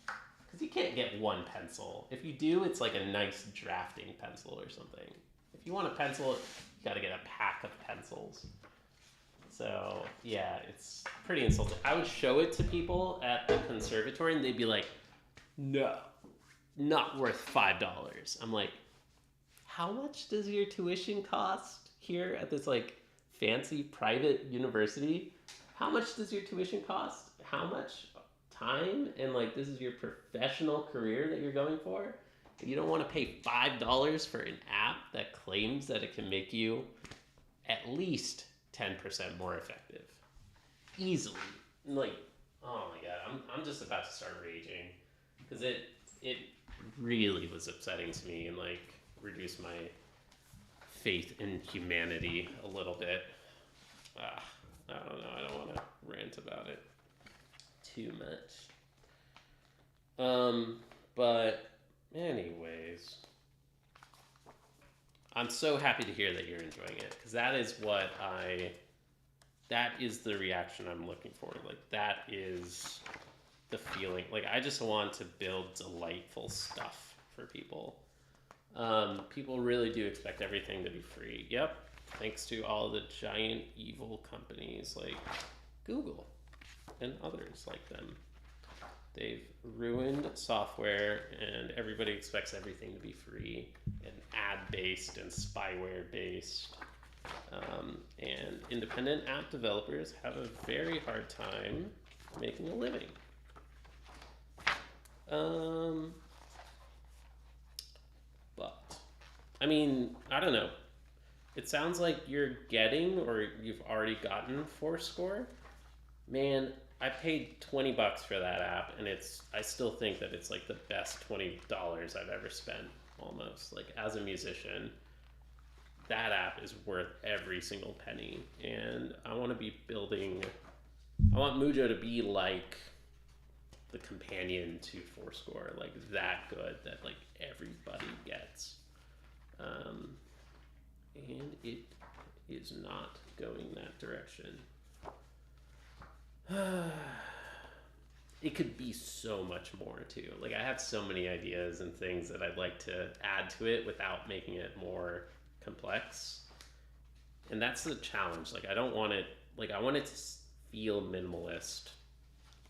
Because you can't get one pencil. If you do, it's like a nice drafting pencil or something. If you want a pencil, you gotta get a pack of pencils. So, yeah, it's pretty insulting. I would show it to people at the conservatory, and they'd be like, no, not worth $5. I'm like, how much does your tuition cost here at this, like, fancy private university? How much does your tuition cost? How much time? And, like, this is your professional career that you're going for? You don't want to pay $5 for an app that claims that it can make you at least 10% more effective. Easily. Like, oh my god, I'm just about to start raging. Because it really was upsetting to me and, like, reduced my faith in humanity a little bit. I don't know, I don't want to rant about it too much. But anyways, I'm so happy to hear that you're enjoying it, because that is what I that is the reaction I'm looking for. Like, that is the feeling. Like, I just want to build delightful stuff for people. People really do expect everything to be free. Yep, thanks to all the giant evil companies like Google and others like them. They've ruined software, and everybody expects everything to be free and ad-based and spyware-based. And independent app developers have a very hard time making a living. But, I mean, I don't know. It sounds like you're getting, or you've already gotten Fourscore. Man, I paid $20 for that app, and I still think that it's like the best $20 I've ever spent, almost. Like, as a musician, that app is worth every single penny. And I want Mujo to be like the companion to Fourscore, like that good that like everybody gets. And it is not going that direction. It could be so much more too. Like, I have so many ideas and things that I'd like to add to it without making it more complex. And that's the challenge. Like, I don't want it, like, I want it to feel minimalist,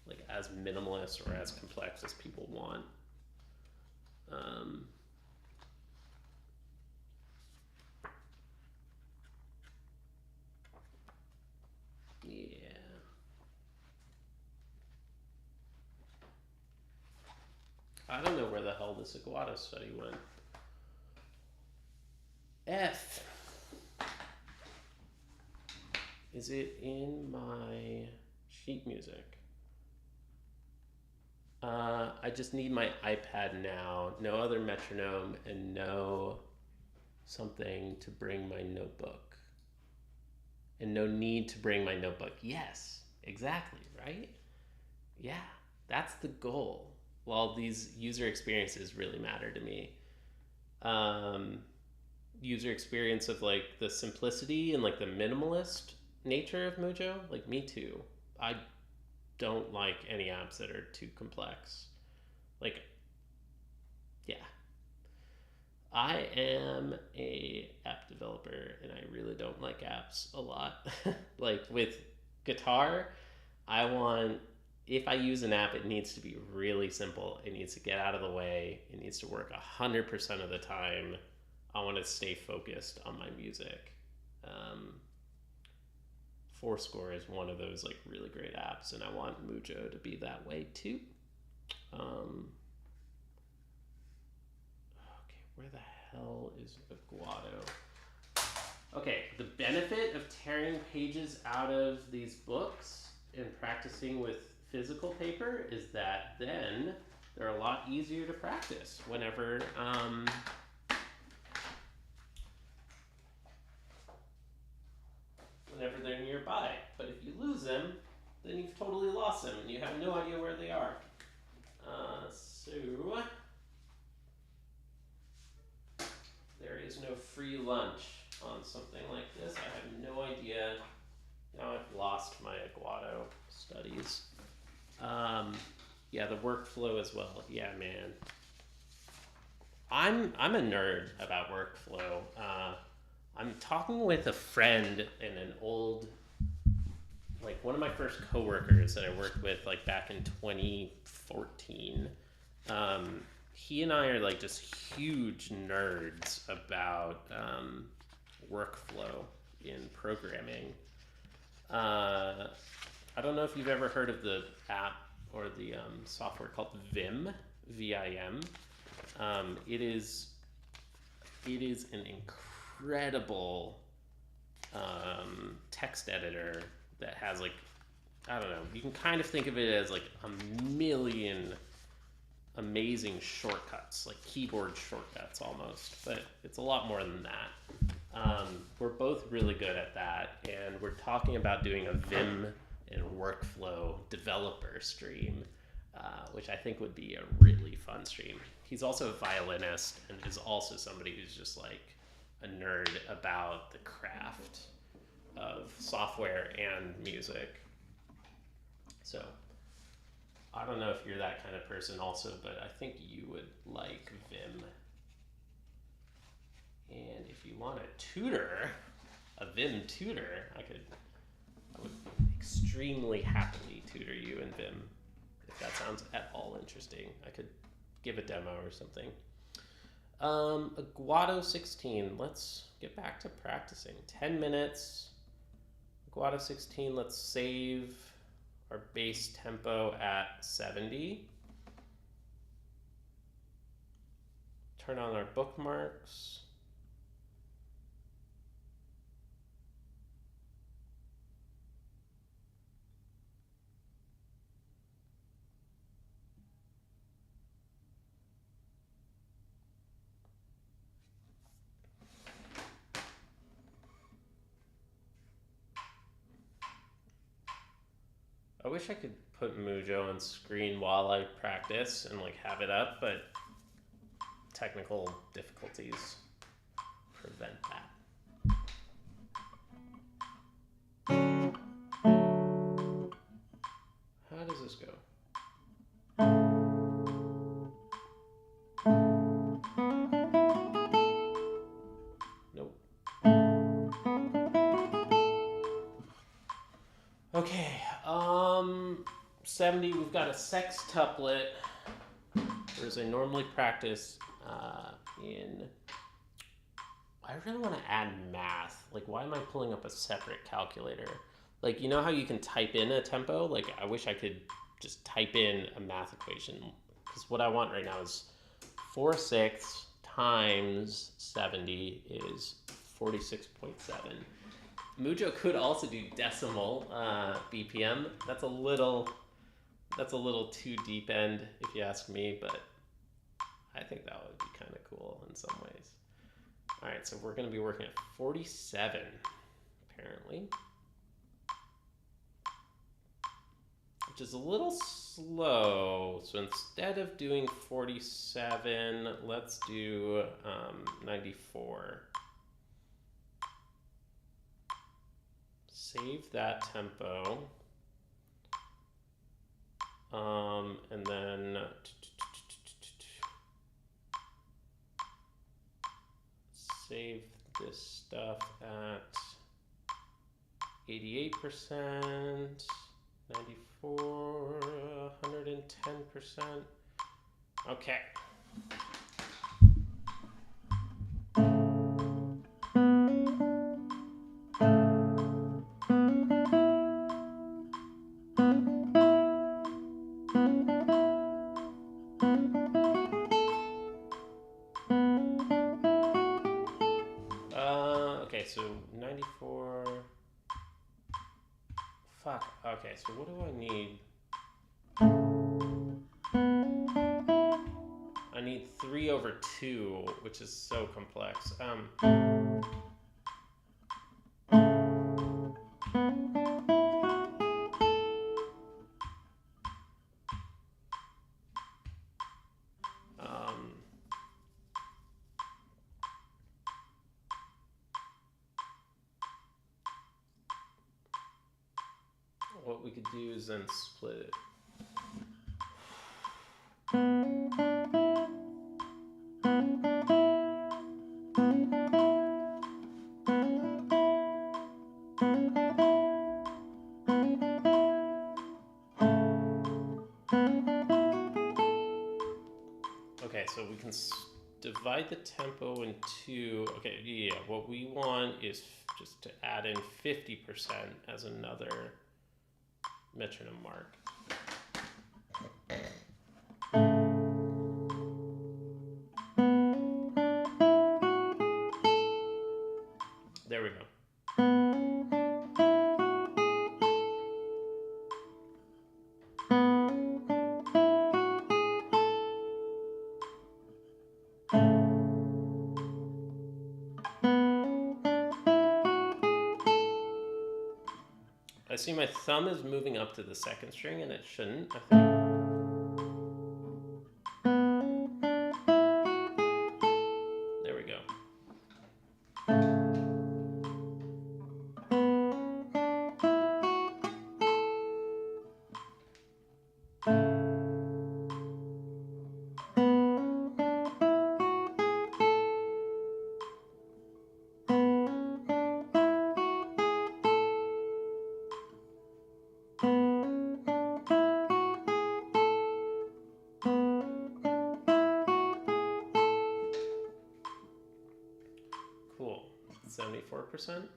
like as minimalist or as complex as people want. Yeah. I don't know where the hell this Iguana study went. F. Is it in my sheet music? I just need my iPad now. No other metronome and no something to bring my notebook. And no need to bring my notebook. Yes, exactly, right? Yeah, that's the goal. Well, these user experiences really matter to me. User experience of like the simplicity and like the minimalist nature of Mujo. Like, me too. I don't like any apps that are too complex. Like, yeah. I am a app developer and I really don't like apps a lot. Like, with guitar, if I use an app, it needs to be really simple. It needs to get out of the way. It needs to work 100% of the time. I want to stay focused on my music. Fourscore is one of those like really great apps, and I want Mujo to be that way too. Okay, where the hell is Aguado? Okay, the benefit of tearing pages out of these books and practicing with physical paper is that then they're a lot easier to practice whenever they're nearby. But if you lose them, then you've totally lost them and you have no idea where they are. So there is no free lunch on something like this. I have no idea. Now I've lost my Aguado studies. Yeah, the workflow as well. Yeah, man. I'm a nerd about workflow. I'm talking with a friend in an old, like one of my first coworkers that I worked with like back in 2014. He and I are like just huge nerds about workflow in programming. I don't know if you've ever heard of the app or the software called Vim, V-I-M. It is an incredible text editor that has like, I don't know, you can kind of think of it as like a million amazing shortcuts, like keyboard shortcuts almost, but it's a lot more than that. We're both really good at that, and we're talking about doing a Vim and workflow developer stream, which I think would be a really fun stream. He's also a violinist and is also somebody who's just like a nerd about the craft of software and music. So I don't know if you're that kind of person also, but I think you would like Vim. And if you want a tutor, a Vim tutor, I would extremely happily tutor you in Vim. If that sounds at all interesting, I could give a demo or something. Aguado 16, let's get back to practicing. 10 minutes, Aguado 16, let's save our bass tempo at 70. Turn on our bookmarks. I wish I could put Mujo on screen while I practice and like have it up, but technical difficulties prevent that. How does this go? Nope. Okay, 70, we've got a sextuplet, whereas I normally practice in, I really want to add math. Like, why am I pulling up a separate calculator? Like, you know how you can type in a tempo? Like, I wish I could just type in a math equation, because what I want right now is 4/6 times 70 is 46.7. Mujo could also do decimal BPM. That's a little too deep end if you ask me, but I think that would be kind of cool in some ways. All right, so we're going to be working at 47 apparently, which is a little slow. So instead of doing 47, let's do 94. Save that tempo, and then save this stuff at 88%, 94, 110%. Okay. So 94. Fuck. Okay, so what do I need? I need 3/2, which is so complex. What we could do is then split it. Okay, so we can divide the tempo in two. Okay, yeah, what we want is just to add in 50% as another metronome mark. There we go. I see my thumb is moving up to the second string, and it shouldn't, I think. There we go. 74%.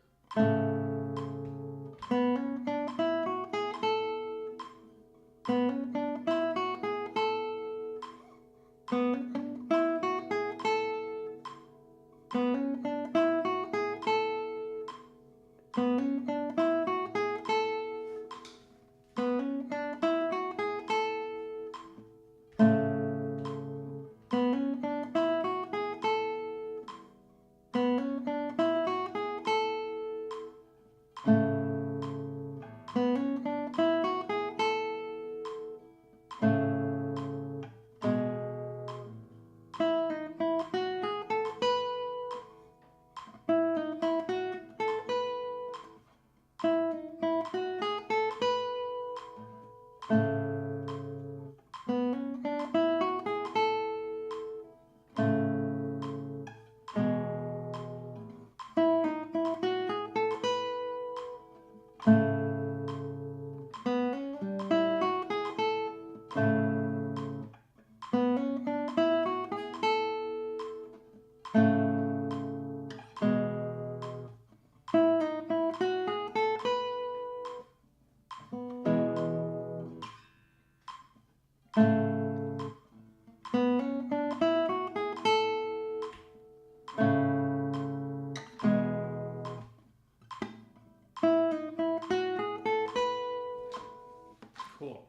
Cool.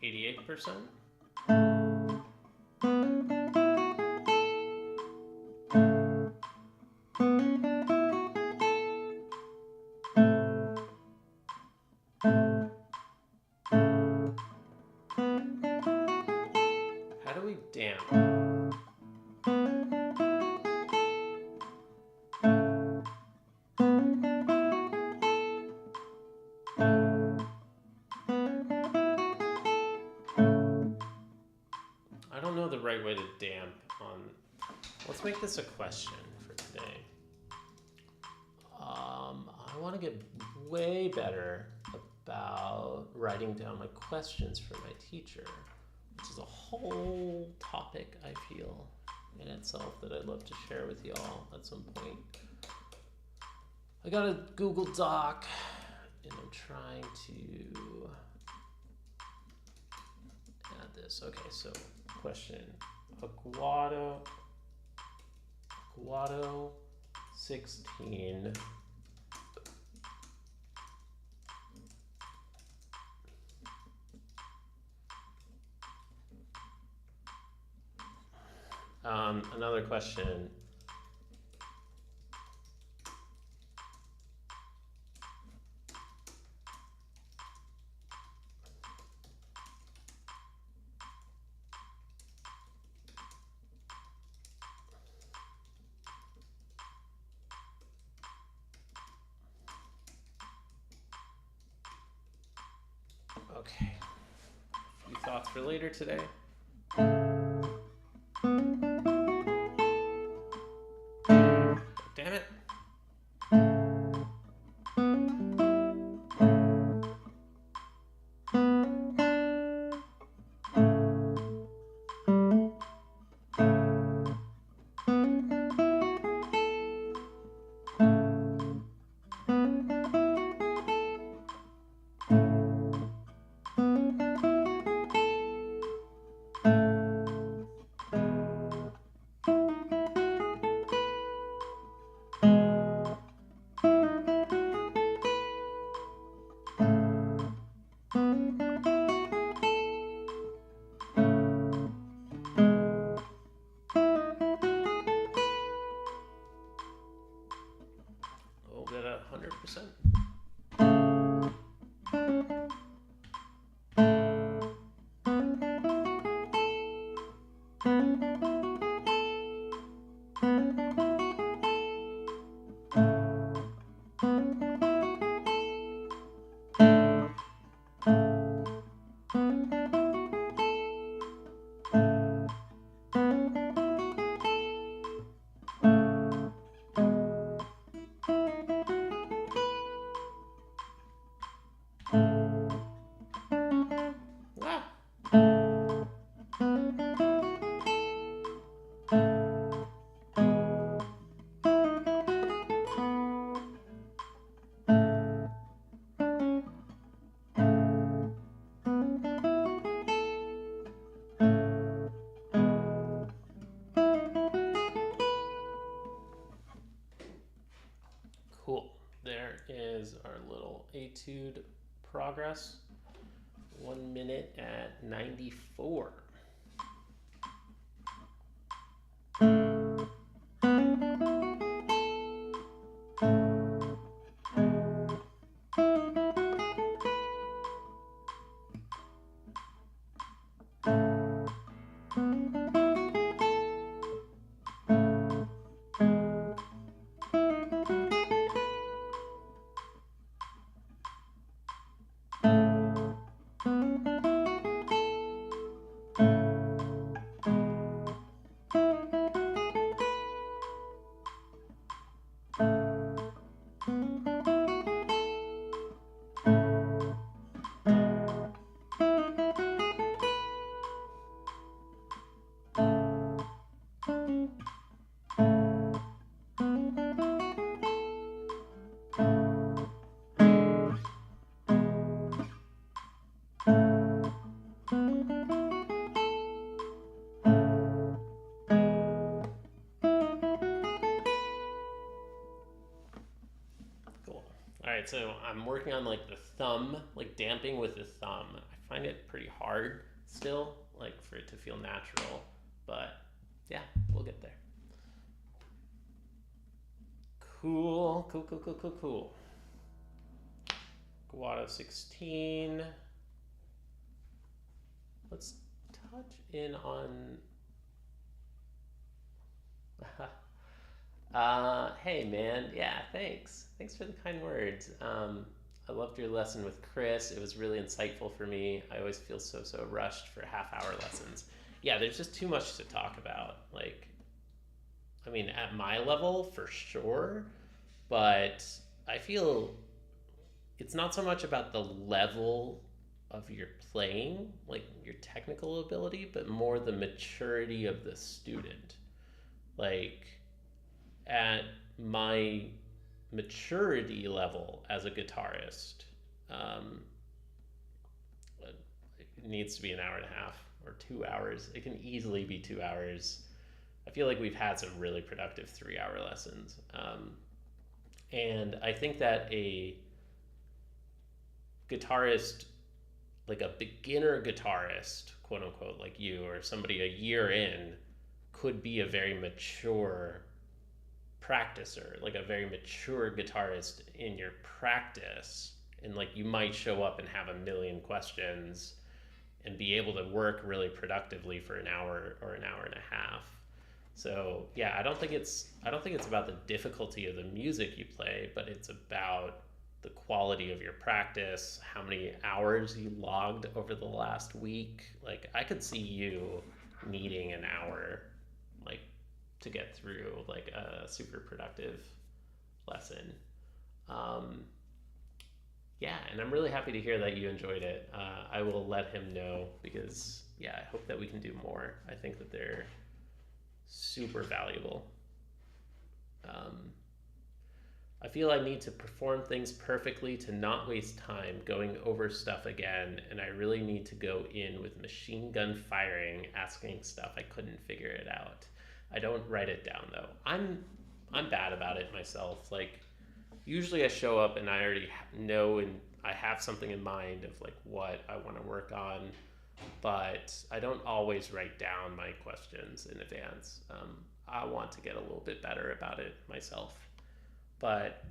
88%. How do we damp? I don't know the right way to damp on. Let's make this a question for today. I want to get way better about writing down my questions for my teacher, which is a whole topic I feel in itself that I'd love to share with y'all at some point. I got a Google Doc and I'm trying to add this. Okay, so question. Aguado 16. Another question. Okay. A few thoughts for later today. Damn it. We'll get 100%. Etude progress. 1 minute at 94. Alright, so I'm working on like the thumb, like damping with the thumb. I find it pretty hard still, like for it to feel natural, but yeah, we'll get there. Cool. Guado 16. Let's touch in on hey man, yeah, thanks for the kind words. I loved your lesson with Chris. It was really insightful for me. I always feel so rushed for half-hour lessons. Yeah, there's just too much to talk about. Like, I mean, at my level for sure, but I feel it's not so much about the level of your playing, like your technical ability, but more the maturity of the student. Like, at my maturity level as a guitarist, it needs to be an hour and a half or 2 hours. It can easily be 2 hours. I feel like we've had some really productive 3-hour lessons. And I think that a guitarist, like a beginner guitarist, quote unquote, like you or somebody a year in, could be a very mature practicer, like a very mature guitarist in your practice. And like you might show up and have a million questions and be able to work really productively for an hour or an hour and a half. So yeah, I don't think it's about the difficulty of the music you play, but it's about the quality of your practice, how many hours you logged over the last week. Like I could see you needing an hour, like, to get through like a super productive lesson. Yeah, and I'm really happy to hear that you enjoyed it. I will let him know because yeah, I hope that we can do more. I think that they're super valuable. I feel I need to perform things perfectly to not waste time going over stuff again, and I really need to go in with machine gun firing, asking stuff I couldn't figure it out. I don't write it down though. I'm bad about it myself. Like usually I show up and I already know and I have something in mind of like what I want to work on, but I don't always write down my questions in advance. I want to get a little bit better about it myself. But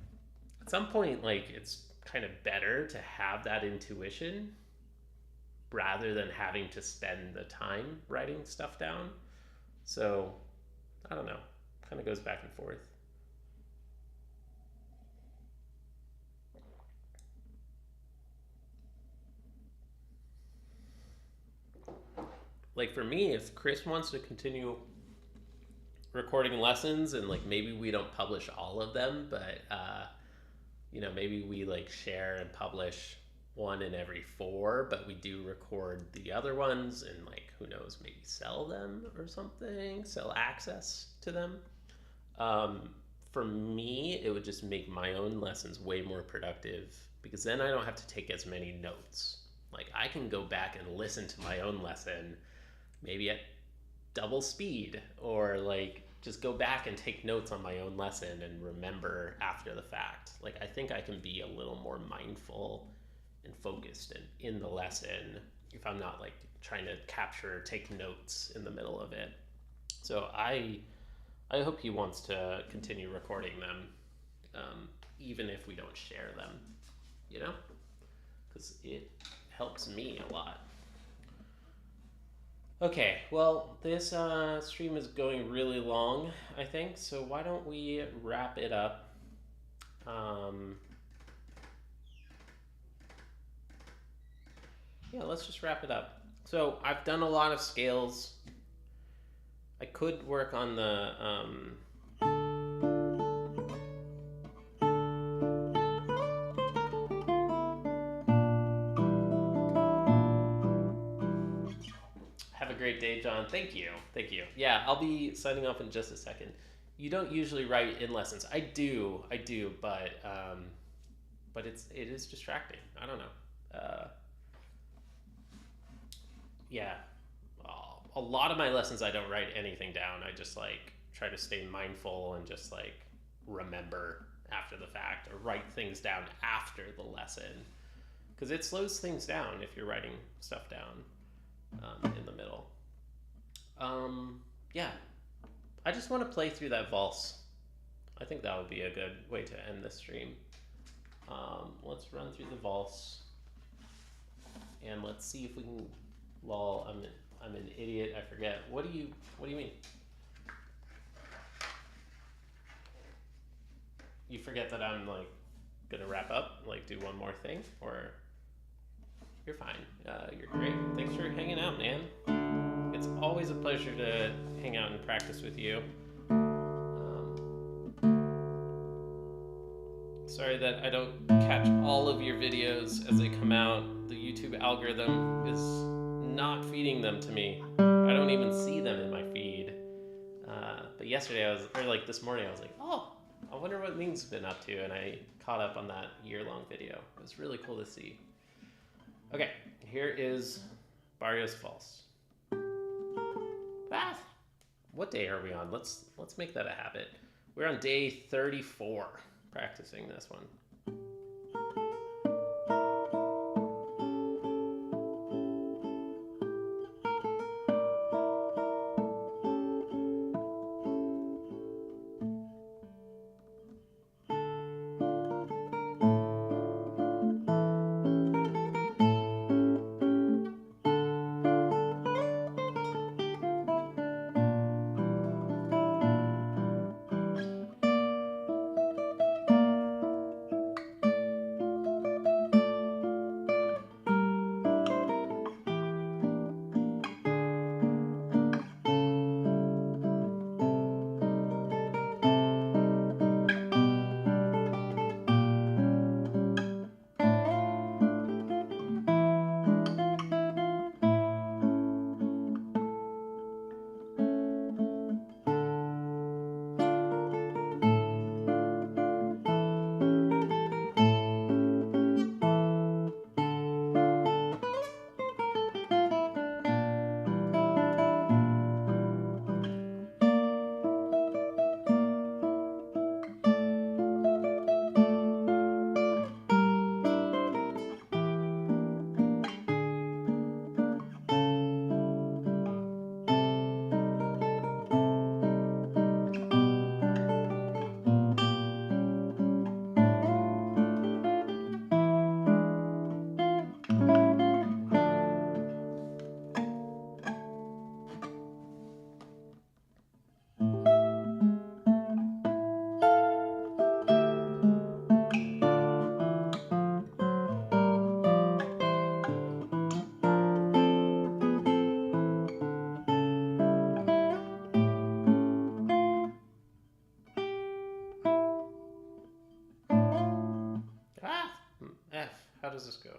at some point, like, it's kind of better to have that intuition rather than having to spend the time writing stuff down. So, I don't know, kind of goes back and forth. Like for me, if Chris wants to continue recording lessons and like maybe we don't publish all of them, but you know, maybe we like share and publish one in every 4, but we do record the other ones and like who knows, maybe sell them or something, sell access to them. For me, it would just make my own lessons way more productive because then I don't have to take as many notes. Like I can go back and listen to my own lesson maybe at double speed or like just go back and take notes on my own lesson and remember after the fact. Like, I think I can be a little more mindful and focused and in the lesson if I'm not like trying to capture or take notes in the middle of it. So I hope he wants to continue recording them, even if we don't share them, you know, because it helps me a lot. Okay, well, this stream is going really long, I think, so why don't we wrap it up? Yeah, let's just wrap it up. So I've done a lot of scales. I could work on the Have a great day, John. Thank you. Thank you. Yeah, I'll be signing off in just a second. You don't usually write in lessons. I do, but it is distracting. I don't know. Yeah. A lot of my lessons I don't write anything down. I just like try to stay mindful and just like remember after the fact or write things down after the lesson, because it slows things down if you're writing stuff down in the middle. Yeah, I just want to play through that Vals. I think that would be a good way to end this stream. Let's run through the Vals and let's see if we can. Lol, I'm an idiot. I forget. What do you mean? You forget that I'm like gonna wrap up, like do one more thing, or you're fine. You're great. Thanks for hanging out, man. It's always a pleasure to hang out and practice with you. Sorry that I don't catch all of your videos as they come out. The YouTube algorithm is not feeding them to me. I don't even see them in my feed. But yesterday this morning I was like, oh, I wonder what Ming's been up to, and I caught up on that year-long video. It was really cool to see. Okay, here is Barrios Vals. What day are we on? Let's make that a habit. We're on day 34 practicing this one. How does this go?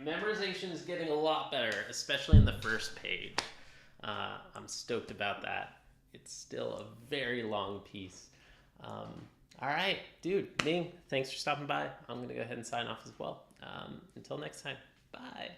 Memorization is getting a lot better, especially in the first page. I'm stoked about that. It's still a very long piece. All right, dude, Ming, thanks for stopping by. I'm going to go ahead and sign off as well. Until next time, bye.